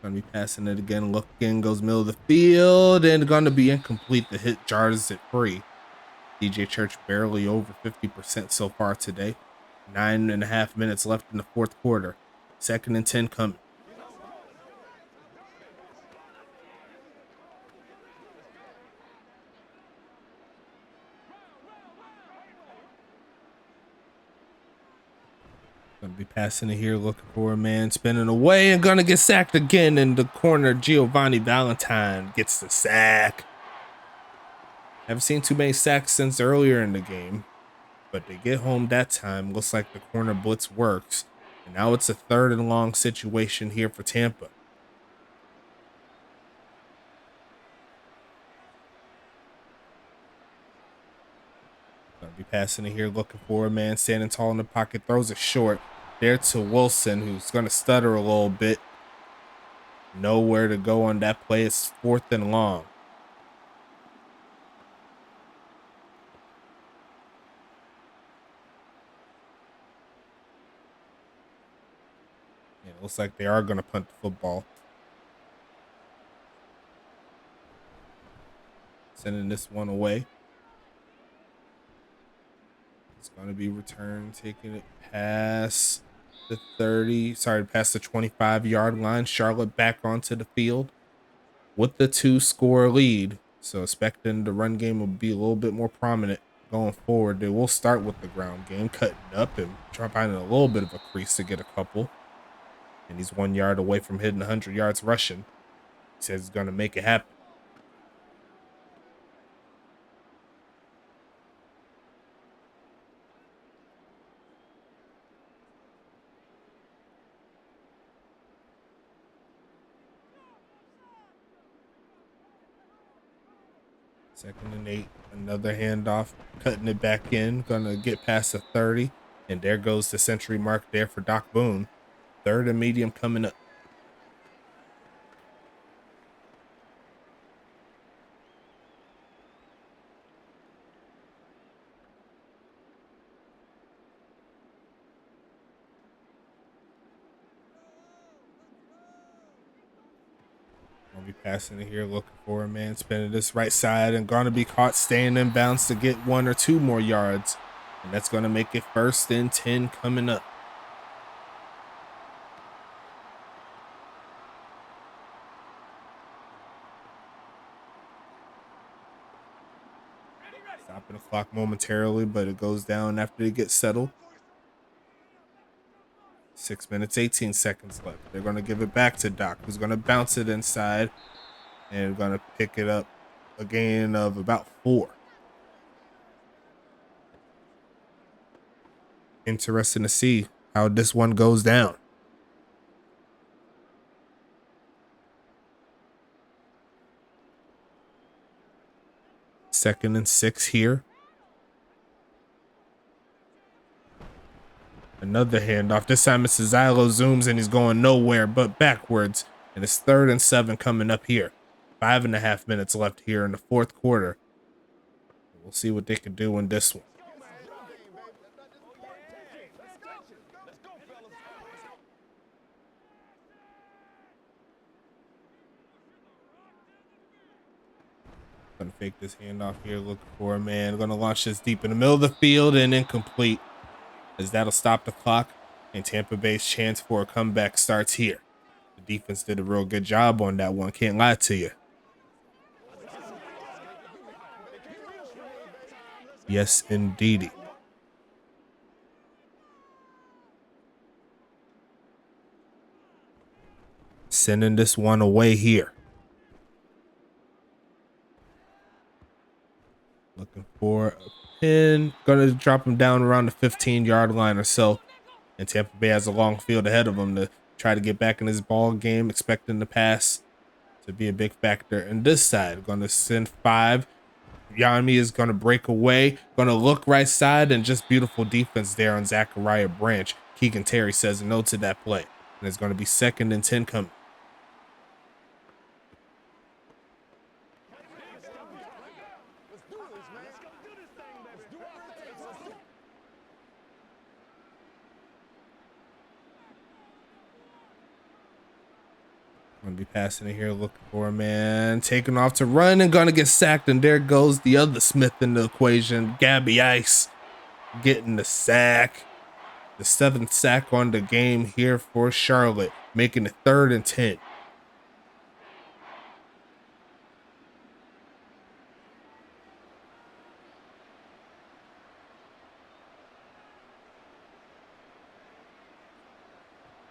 Gonna be passing it again. Looking, goes middle of the field, and gonna be incomplete. The hit jars it free. DJ Church barely over 50% so far today. 9.5 minutes left in the 4th quarter. 2nd and 10 coming. Gonna be passing it here, looking for a man, spinning away, and gonna get sacked again in the corner. Giovanni Valentine gets the sack. Haven't seen too many sacks since earlier in the game, but they get home that time. Looks like the corner blitz works. And now it's a 3rd and long situation here for Tampa. Gonna be passing it here, looking for a man, standing tall in the pocket, throws it short there to Wilson, who's gonna stutter a little bit. Nowhere to go on that play. It's 4th and long. It looks like they are going to punt the football. Sending this one away. It's going to be returned, taking it past the 30, past the 25-yard line. Charlotte back onto the field with the 2-score lead. So expecting the run game will be a little bit more prominent going forward. They will start with the ground game, cutting up and trying to find a little bit of a crease to get a couple. And he's 1 yard away from hitting 100 yards rushing. He says he's going to make it happen. Second and 8, another handoff, cutting it back in, gonna get past the 30, and there goes the century mark there for Doc Boone. 3rd and medium coming up. I'll be passing it here, looking for a man, spinning this right side, and gonna be caught staying in bounds to get 1 or 2 more yards. And that's gonna make it 1st and 10 coming up. Stopping the clock momentarily, but it goes down after it gets settled. 6 minutes, 18 seconds left. They're going to give it back to Doc, who's going to bounce it inside and going to pick it up a gain of about 4. Interesting to see how this one goes down. Second and 6 here. Another handoff. This time it's Zilo zooms and he's going nowhere but backwards. And it's 3rd and 7 coming up here. 5.5 minutes left here in the 4th quarter. We'll see what they can do in this one. Gonna fake this handoff here, looking for a man. Gonna launch this deep in the middle of the field and incomplete, as that'll stop the clock. And Tampa Bay's chance for a comeback starts here. The defense did a real good job on that one, can't lie to you. Yes, indeedy. sending this one away here. Looking for a pin. Gonna drop him down around the 15-yard line or so. And Tampa Bay has a long field ahead of him to try to get back in this ball game, expecting the pass to be a big factor. And this side, gonna send 5. Yanmi is gonna break away, gonna look right side, and just beautiful defense there on Zachariah Branch. Keegan Terry says no to that play. And it's gonna be 2nd and 10 coming. Gonna be passing it here, looking for a man, taking off to run and gonna get sacked. And there goes the other Smith in the equation, Gabby Ice, getting the sack. The 7th sack on the game here for Charlotte, making it 3rd and 10.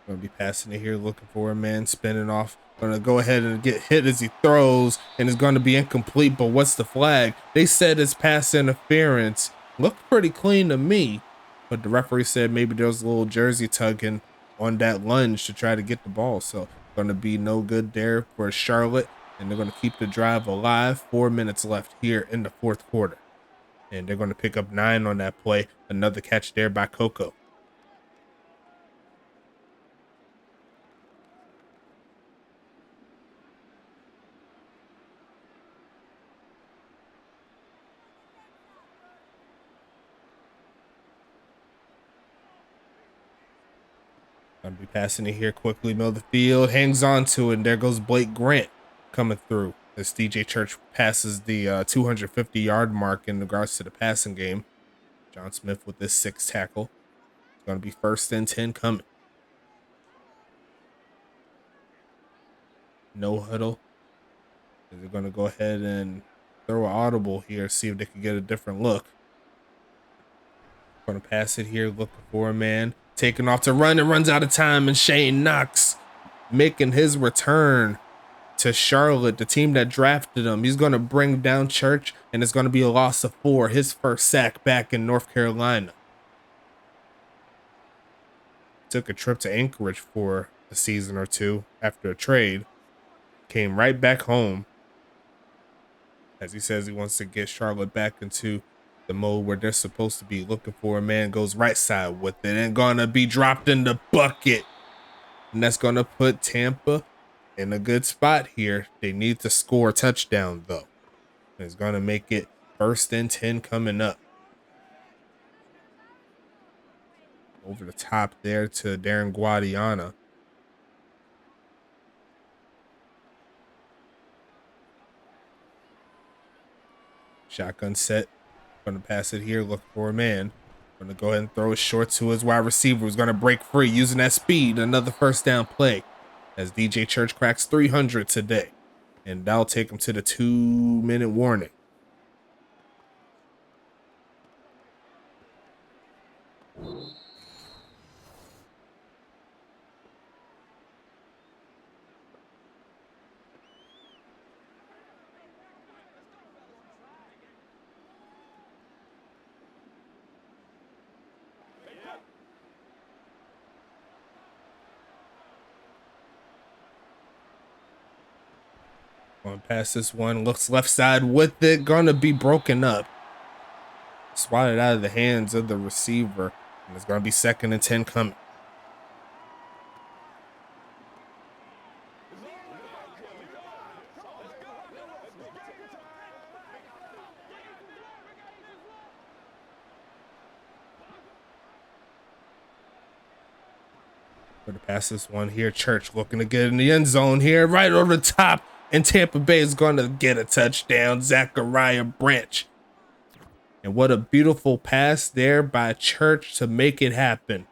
Gonna be passing it here, looking for a man, spinning off. Gonna go ahead and get hit as he throws, and it's gonna be incomplete. But what's the flag? They said it's pass interference. Looked pretty clean to me, but the referee said maybe there was a little jersey tugging on that lunge to try to get the ball. So gonna be no good there for Charlotte, and they're gonna keep the drive alive. 4 minutes left here in the 4th quarter, and they're gonna pick up 9 on that play. Another catch there by Coco. Gonna be passing it here quickly, middle of the field, hangs on to it, and there goes Blake Grant coming through as DJ Church passes the 250-yard mark in regards to the passing game. John Smith with this 6th tackle. It's gonna be 1st and 10 coming. No huddle. They're gonna go ahead and throw an audible here, see if they can get a different look. Gonna pass it here, looking for a man, taking off to run, and runs out of time. And Shane Knox making his return to Charlotte, the team that drafted him. He's gonna bring down Church, and it's gonna be a loss of 4. His first sack back in North Carolina. Took a trip to Anchorage for a season or 2 after a trade. Came right back home, as he says he wants to get Charlotte back into the mode where they're supposed to be. Looking for a man, goes right side with it, and gonna be dropped in the bucket. And that's gonna put Tampa in a good spot here. They need to score a touchdown though. It's gonna make it 1st and 10 coming up. Over the top there to Darren Guadiana. Shotgun set. Gonna pass it here, look for a man. Gonna go ahead and throw it short to his wide receiver, who's gonna break free using that speed. Another 1st down play as DJ Church cracks 300 today. And that'll take him to the 2-minute warning. Going past this one, looks left side with it, gonna be broken up. Swatted out of the hands of the receiver, and it's gonna be 2nd and 10 coming. Going to pass this one here. Church looking to get in the end zone here, right over the top. And Tampa Bay is going to get a touchdown. Zachariah Branch. And what a beautiful pass there by Church to make it happen.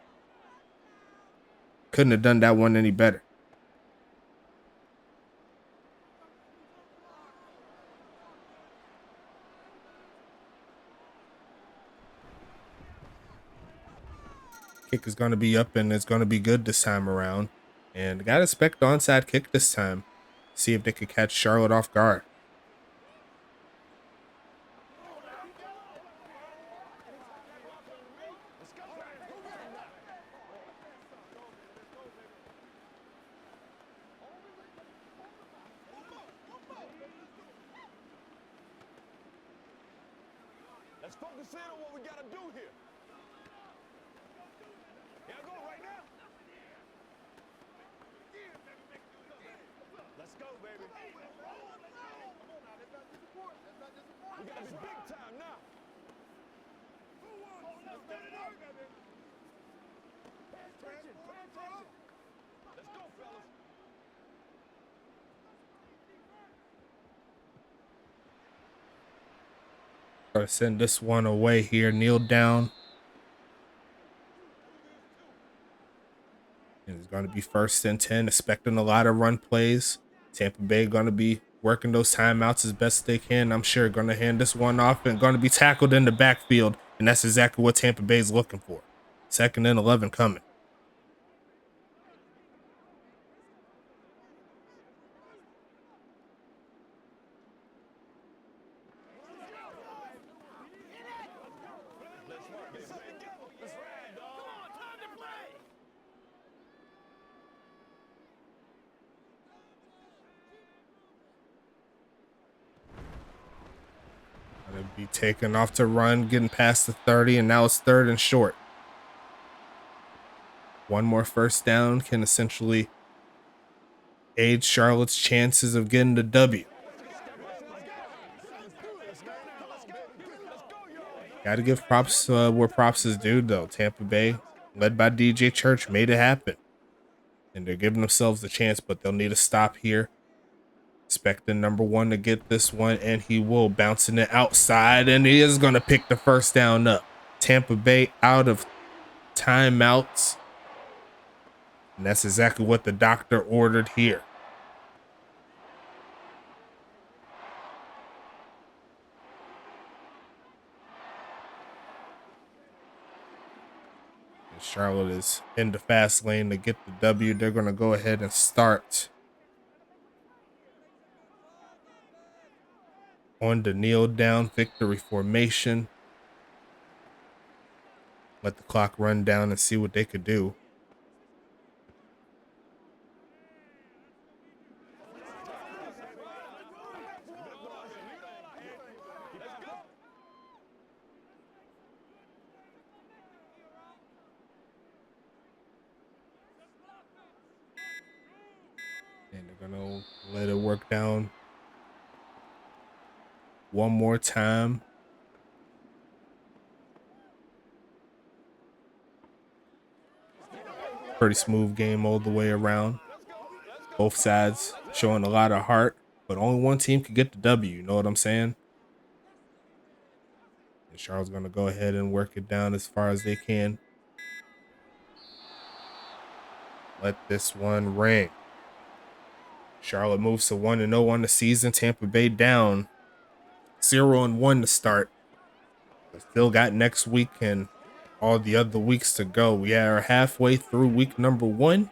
Couldn't have done that one any better. Kick is going to be up, and it's going to be good this time around. And got to expect the onside kick this time. See if they could catch Charlotte off guard. Let's focus in on what we gotta do here. Yeah, go right now. Let's go, baby. We gotta be big time now. Let's go, fellas. Gotta send this one away here. Kneel down. And it's going to be 1st and 10, expecting a lot of run plays. Tampa Bay going to be working those timeouts as best they can. I'm sure going to hand this one off and going to be tackled in the backfield. And that's exactly what Tampa Bay is looking for. 2nd and 11 coming. Gonna be taken off to run, getting past the 30, and now it's 3rd and short. One more 1st down can essentially aid Charlotte's chances of getting the W. Got to give props where props is due, though. Tampa Bay, led by DJ Church, made it happen. And they're giving themselves a chance, but they'll need a stop here. Expecting number 1 to get this one, and he will, bouncing it outside, and he is going to pick the 1st down up. Tampa Bay out of timeouts. And that's exactly what the doctor ordered here. And Charlotte is in the fast lane to get the W. They're going to go ahead and start on the kneel down victory formation. Let the clock run down and see what they could do. And they're gonna let it work down one more time. Pretty smooth game all the way around. Both sides showing a lot of heart, but only one team could get the W. You know what I'm saying? And Charlotte's gonna go ahead and work it down as far as they can. Let this one ring. Charlotte moves to 1-0 on the season. Tampa Bay down 0-1 to start. But still got next week and all the other weeks to go. We are halfway through week number 1.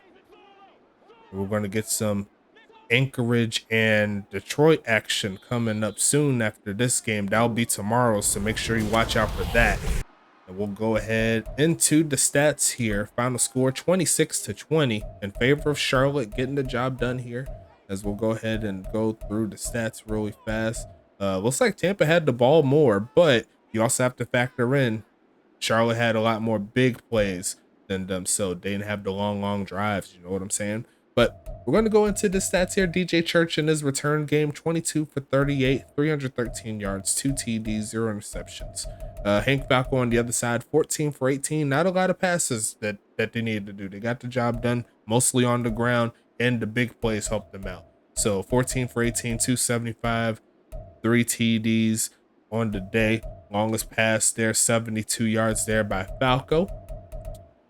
We're going to get some Anchorage and Detroit action coming up soon after this game. That'll be tomorrow, so make sure you watch out for that. And we'll go ahead into the stats here. Final score 26-20 in favor of Charlotte, getting the job done here. As we'll go ahead and go through the stats really fast. Looks like Tampa had the ball more, but you also have to factor in Charlotte had a lot more big plays than them, so they didn't have the long drives. You know what I'm saying? But we're going to go into the stats here. DJ Church in his return game, 22 for 38, 313 yards, 2 TDs, 0 interceptions. Hank Falco on the other side, 14 for 18. Not a lot of passes that they needed to do. They got the job done mostly on the ground, and the big plays helped them out. So 14 for 18, 275, 3 TDs on the day. Longest pass there, 72 yards there by Falco.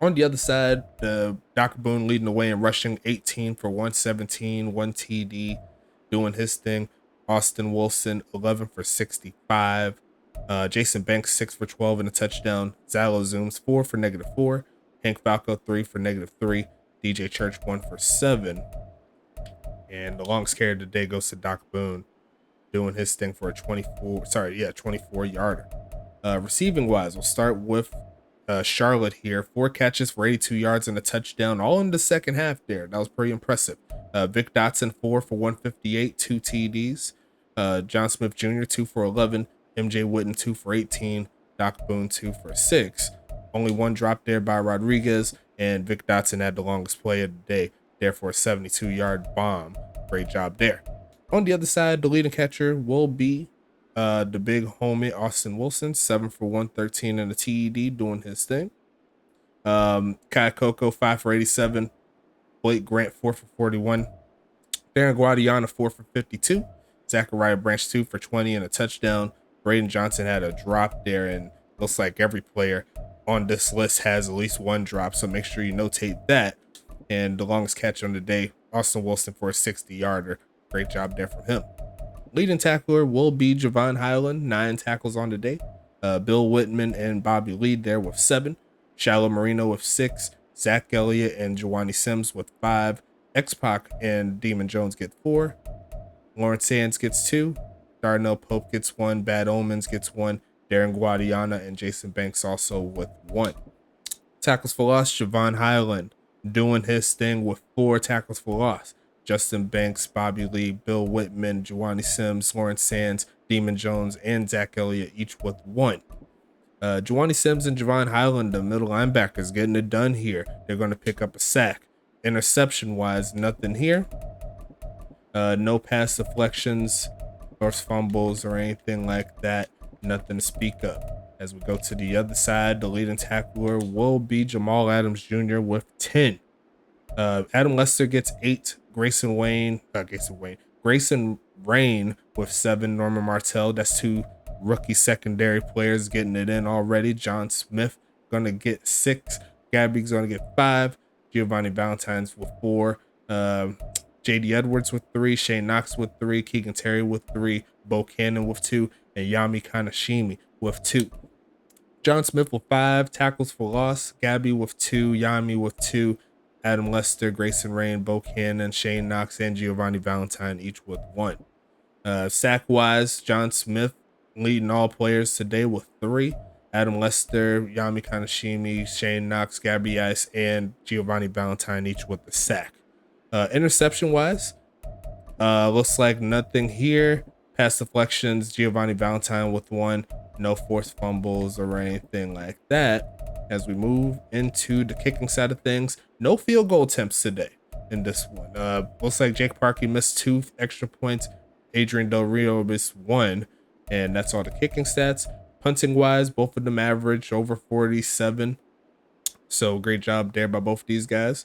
On the other side, Dr. Boone leading the way in rushing, 18 for 117, 1 TD, doing his thing. Austin Wilson, 11 for 65. Jason Banks, 6 for 12 and a touchdown. Zalo Zooms, 4 for -4. Hank Falco, 3 for -3. DJ Church 1 for 7. And the longest carry of the day goes to Doc Boone, doing his thing for a 24 yarder. Receiving wise, we'll start with Charlotte here. 4 catches for 82 yards and a touchdown, all in the second half there. That was pretty impressive. Vic Dotson, 4 for 158, 2 TDs. John Smith Jr., 2 for 11. MJ Witten, 2 for 18. Doc Boone, 2 for 6. Only 1 drop there by Rodriguez, and Vic Dotson had the longest play of the day, therefore a 72-yard bomb. Great job there. On the other side, the leading catcher will be the big homie Austin Wilson, 7 for 113 and a TED, doing his thing. Kai Coco, 5 for 87. Blake Grant, 4 for 41. Darren Guadiana, 4 for 52. Zachariah Branch, 2 for 20 and a touchdown. Braden Johnson had a drop there, and looks like every player on this list has at least 1 drop, so make sure you notate that. And the longest catch on the day, Austin Wilson for a 60-yarder. Great job there from him. Leading tackler will be Javon Highland, 9 tackles on the day. Bill Whitman and Bobby Lee there with 7. Shallow Marino with 6. Zach Elliott and Jawani Sims with 5. X-Pac and Demon Jones get 4. Lawrence Sands gets 2. Darnell Pope gets 1. Bad Omens gets 1. Darren Guadiana and Jason Banks also with 1. Tackles for loss, Javon Highland doing his thing with 4 tackles for loss. Justin Banks, Bobby Lee, Bill Whitman, Jawani Sims, Lawrence Sands, Demon Jones, and Zach Elliott each with 1. Jawani Sims and Javon Highland, the middle linebackers, getting it done here. They're going to pick up a sack. Interception-wise, nothing here. No pass deflections, forced fumbles, or anything like that. Nothing to speak of. As we go to the other side, the leading tackler will be Jamal Adams Jr. with 10. Adam Lester gets 8. Grayson Rain with 7. Norman Martell, that's 2 rookie secondary players getting it in already. John Smith gonna get 6. Gabby's gonna get 5. Giovanni Valentine's with 4. JD Edwards with 3. Shane Knox with 3. Keegan Terry with 3. Bo Cannon with 2. And Yami Kanashimi with 2. John Smith with 5 tackles for loss. Gabby with 2. Yami with 2. Adam Lester, Grayson Rain, Bo Cannon, Shane Knox, and Giovanni Valentine each with 1. Sack-wise, John Smith leading all players today with 3. Adam Lester, Yami Kanashimi, Shane Knox, Gabby Ice, and Giovanni Valentine each with the sack. Interception-wise, looks like nothing here. Pass deflections, Giovanni Valentine with 1. No forced fumbles or anything like that. As we move into the kicking side of things, no field goal attempts today in this one. Looks like Jake Parkey missed 2 extra points. Adrian Del Rio missed 1. And that's all the kicking stats. Punting wise, both of them averaged over 47. So great job there by both of these guys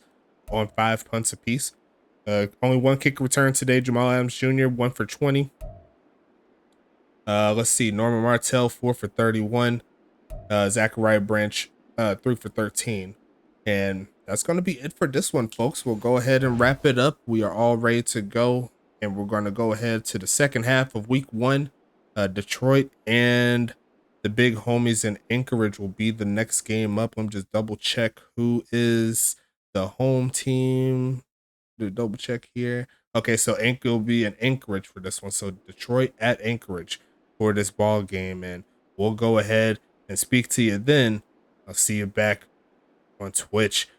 on 5 punts apiece. Only 1 kick return today. Jamal Adams Jr., 1 for 20. Let's see. Norman Martell, 4 for 31. Zachariah Branch, 3 for 13. And that's going to be it for this one, folks. We'll go ahead and wrap it up. We are all ready to go. And we're going to go ahead to the second half of week 1. Detroit and the big homies in Anchorage will be the next game up. Let me just double check who is the home team. Do double check here. Okay, so Anchor will be in Anchorage for this one. So Detroit at Anchorage for this ball game. And we'll go ahead and speak to you then. I'll see you back on Twitch.